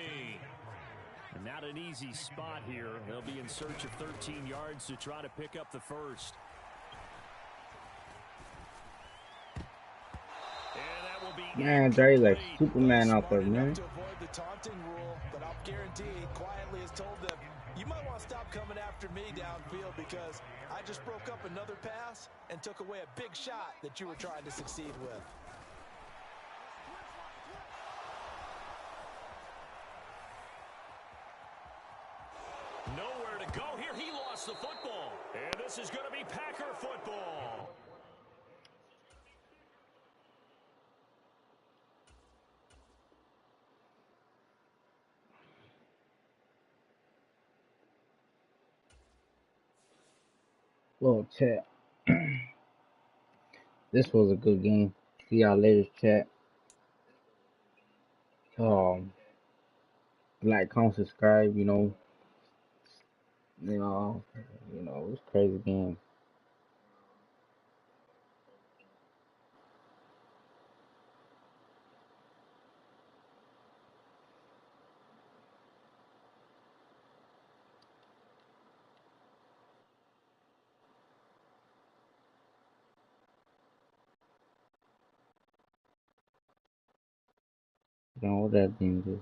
And not an easy spot here. They'll be in search of 13 yards to try to pick up the first. Man, Dre like Superman out there, man. To avoid the taunting rule, but I'll guarantee he quietly has told them, you might want to stop coming after me downfield because I just broke up another pass and took away a big shot that you were trying to succeed with. Nowhere to go here. He lost the football. And this is going to be Packer football. Well, chat. This was a good game. See y'all later, chat. Like, comment, subscribe. It was a crazy game. What that thing do?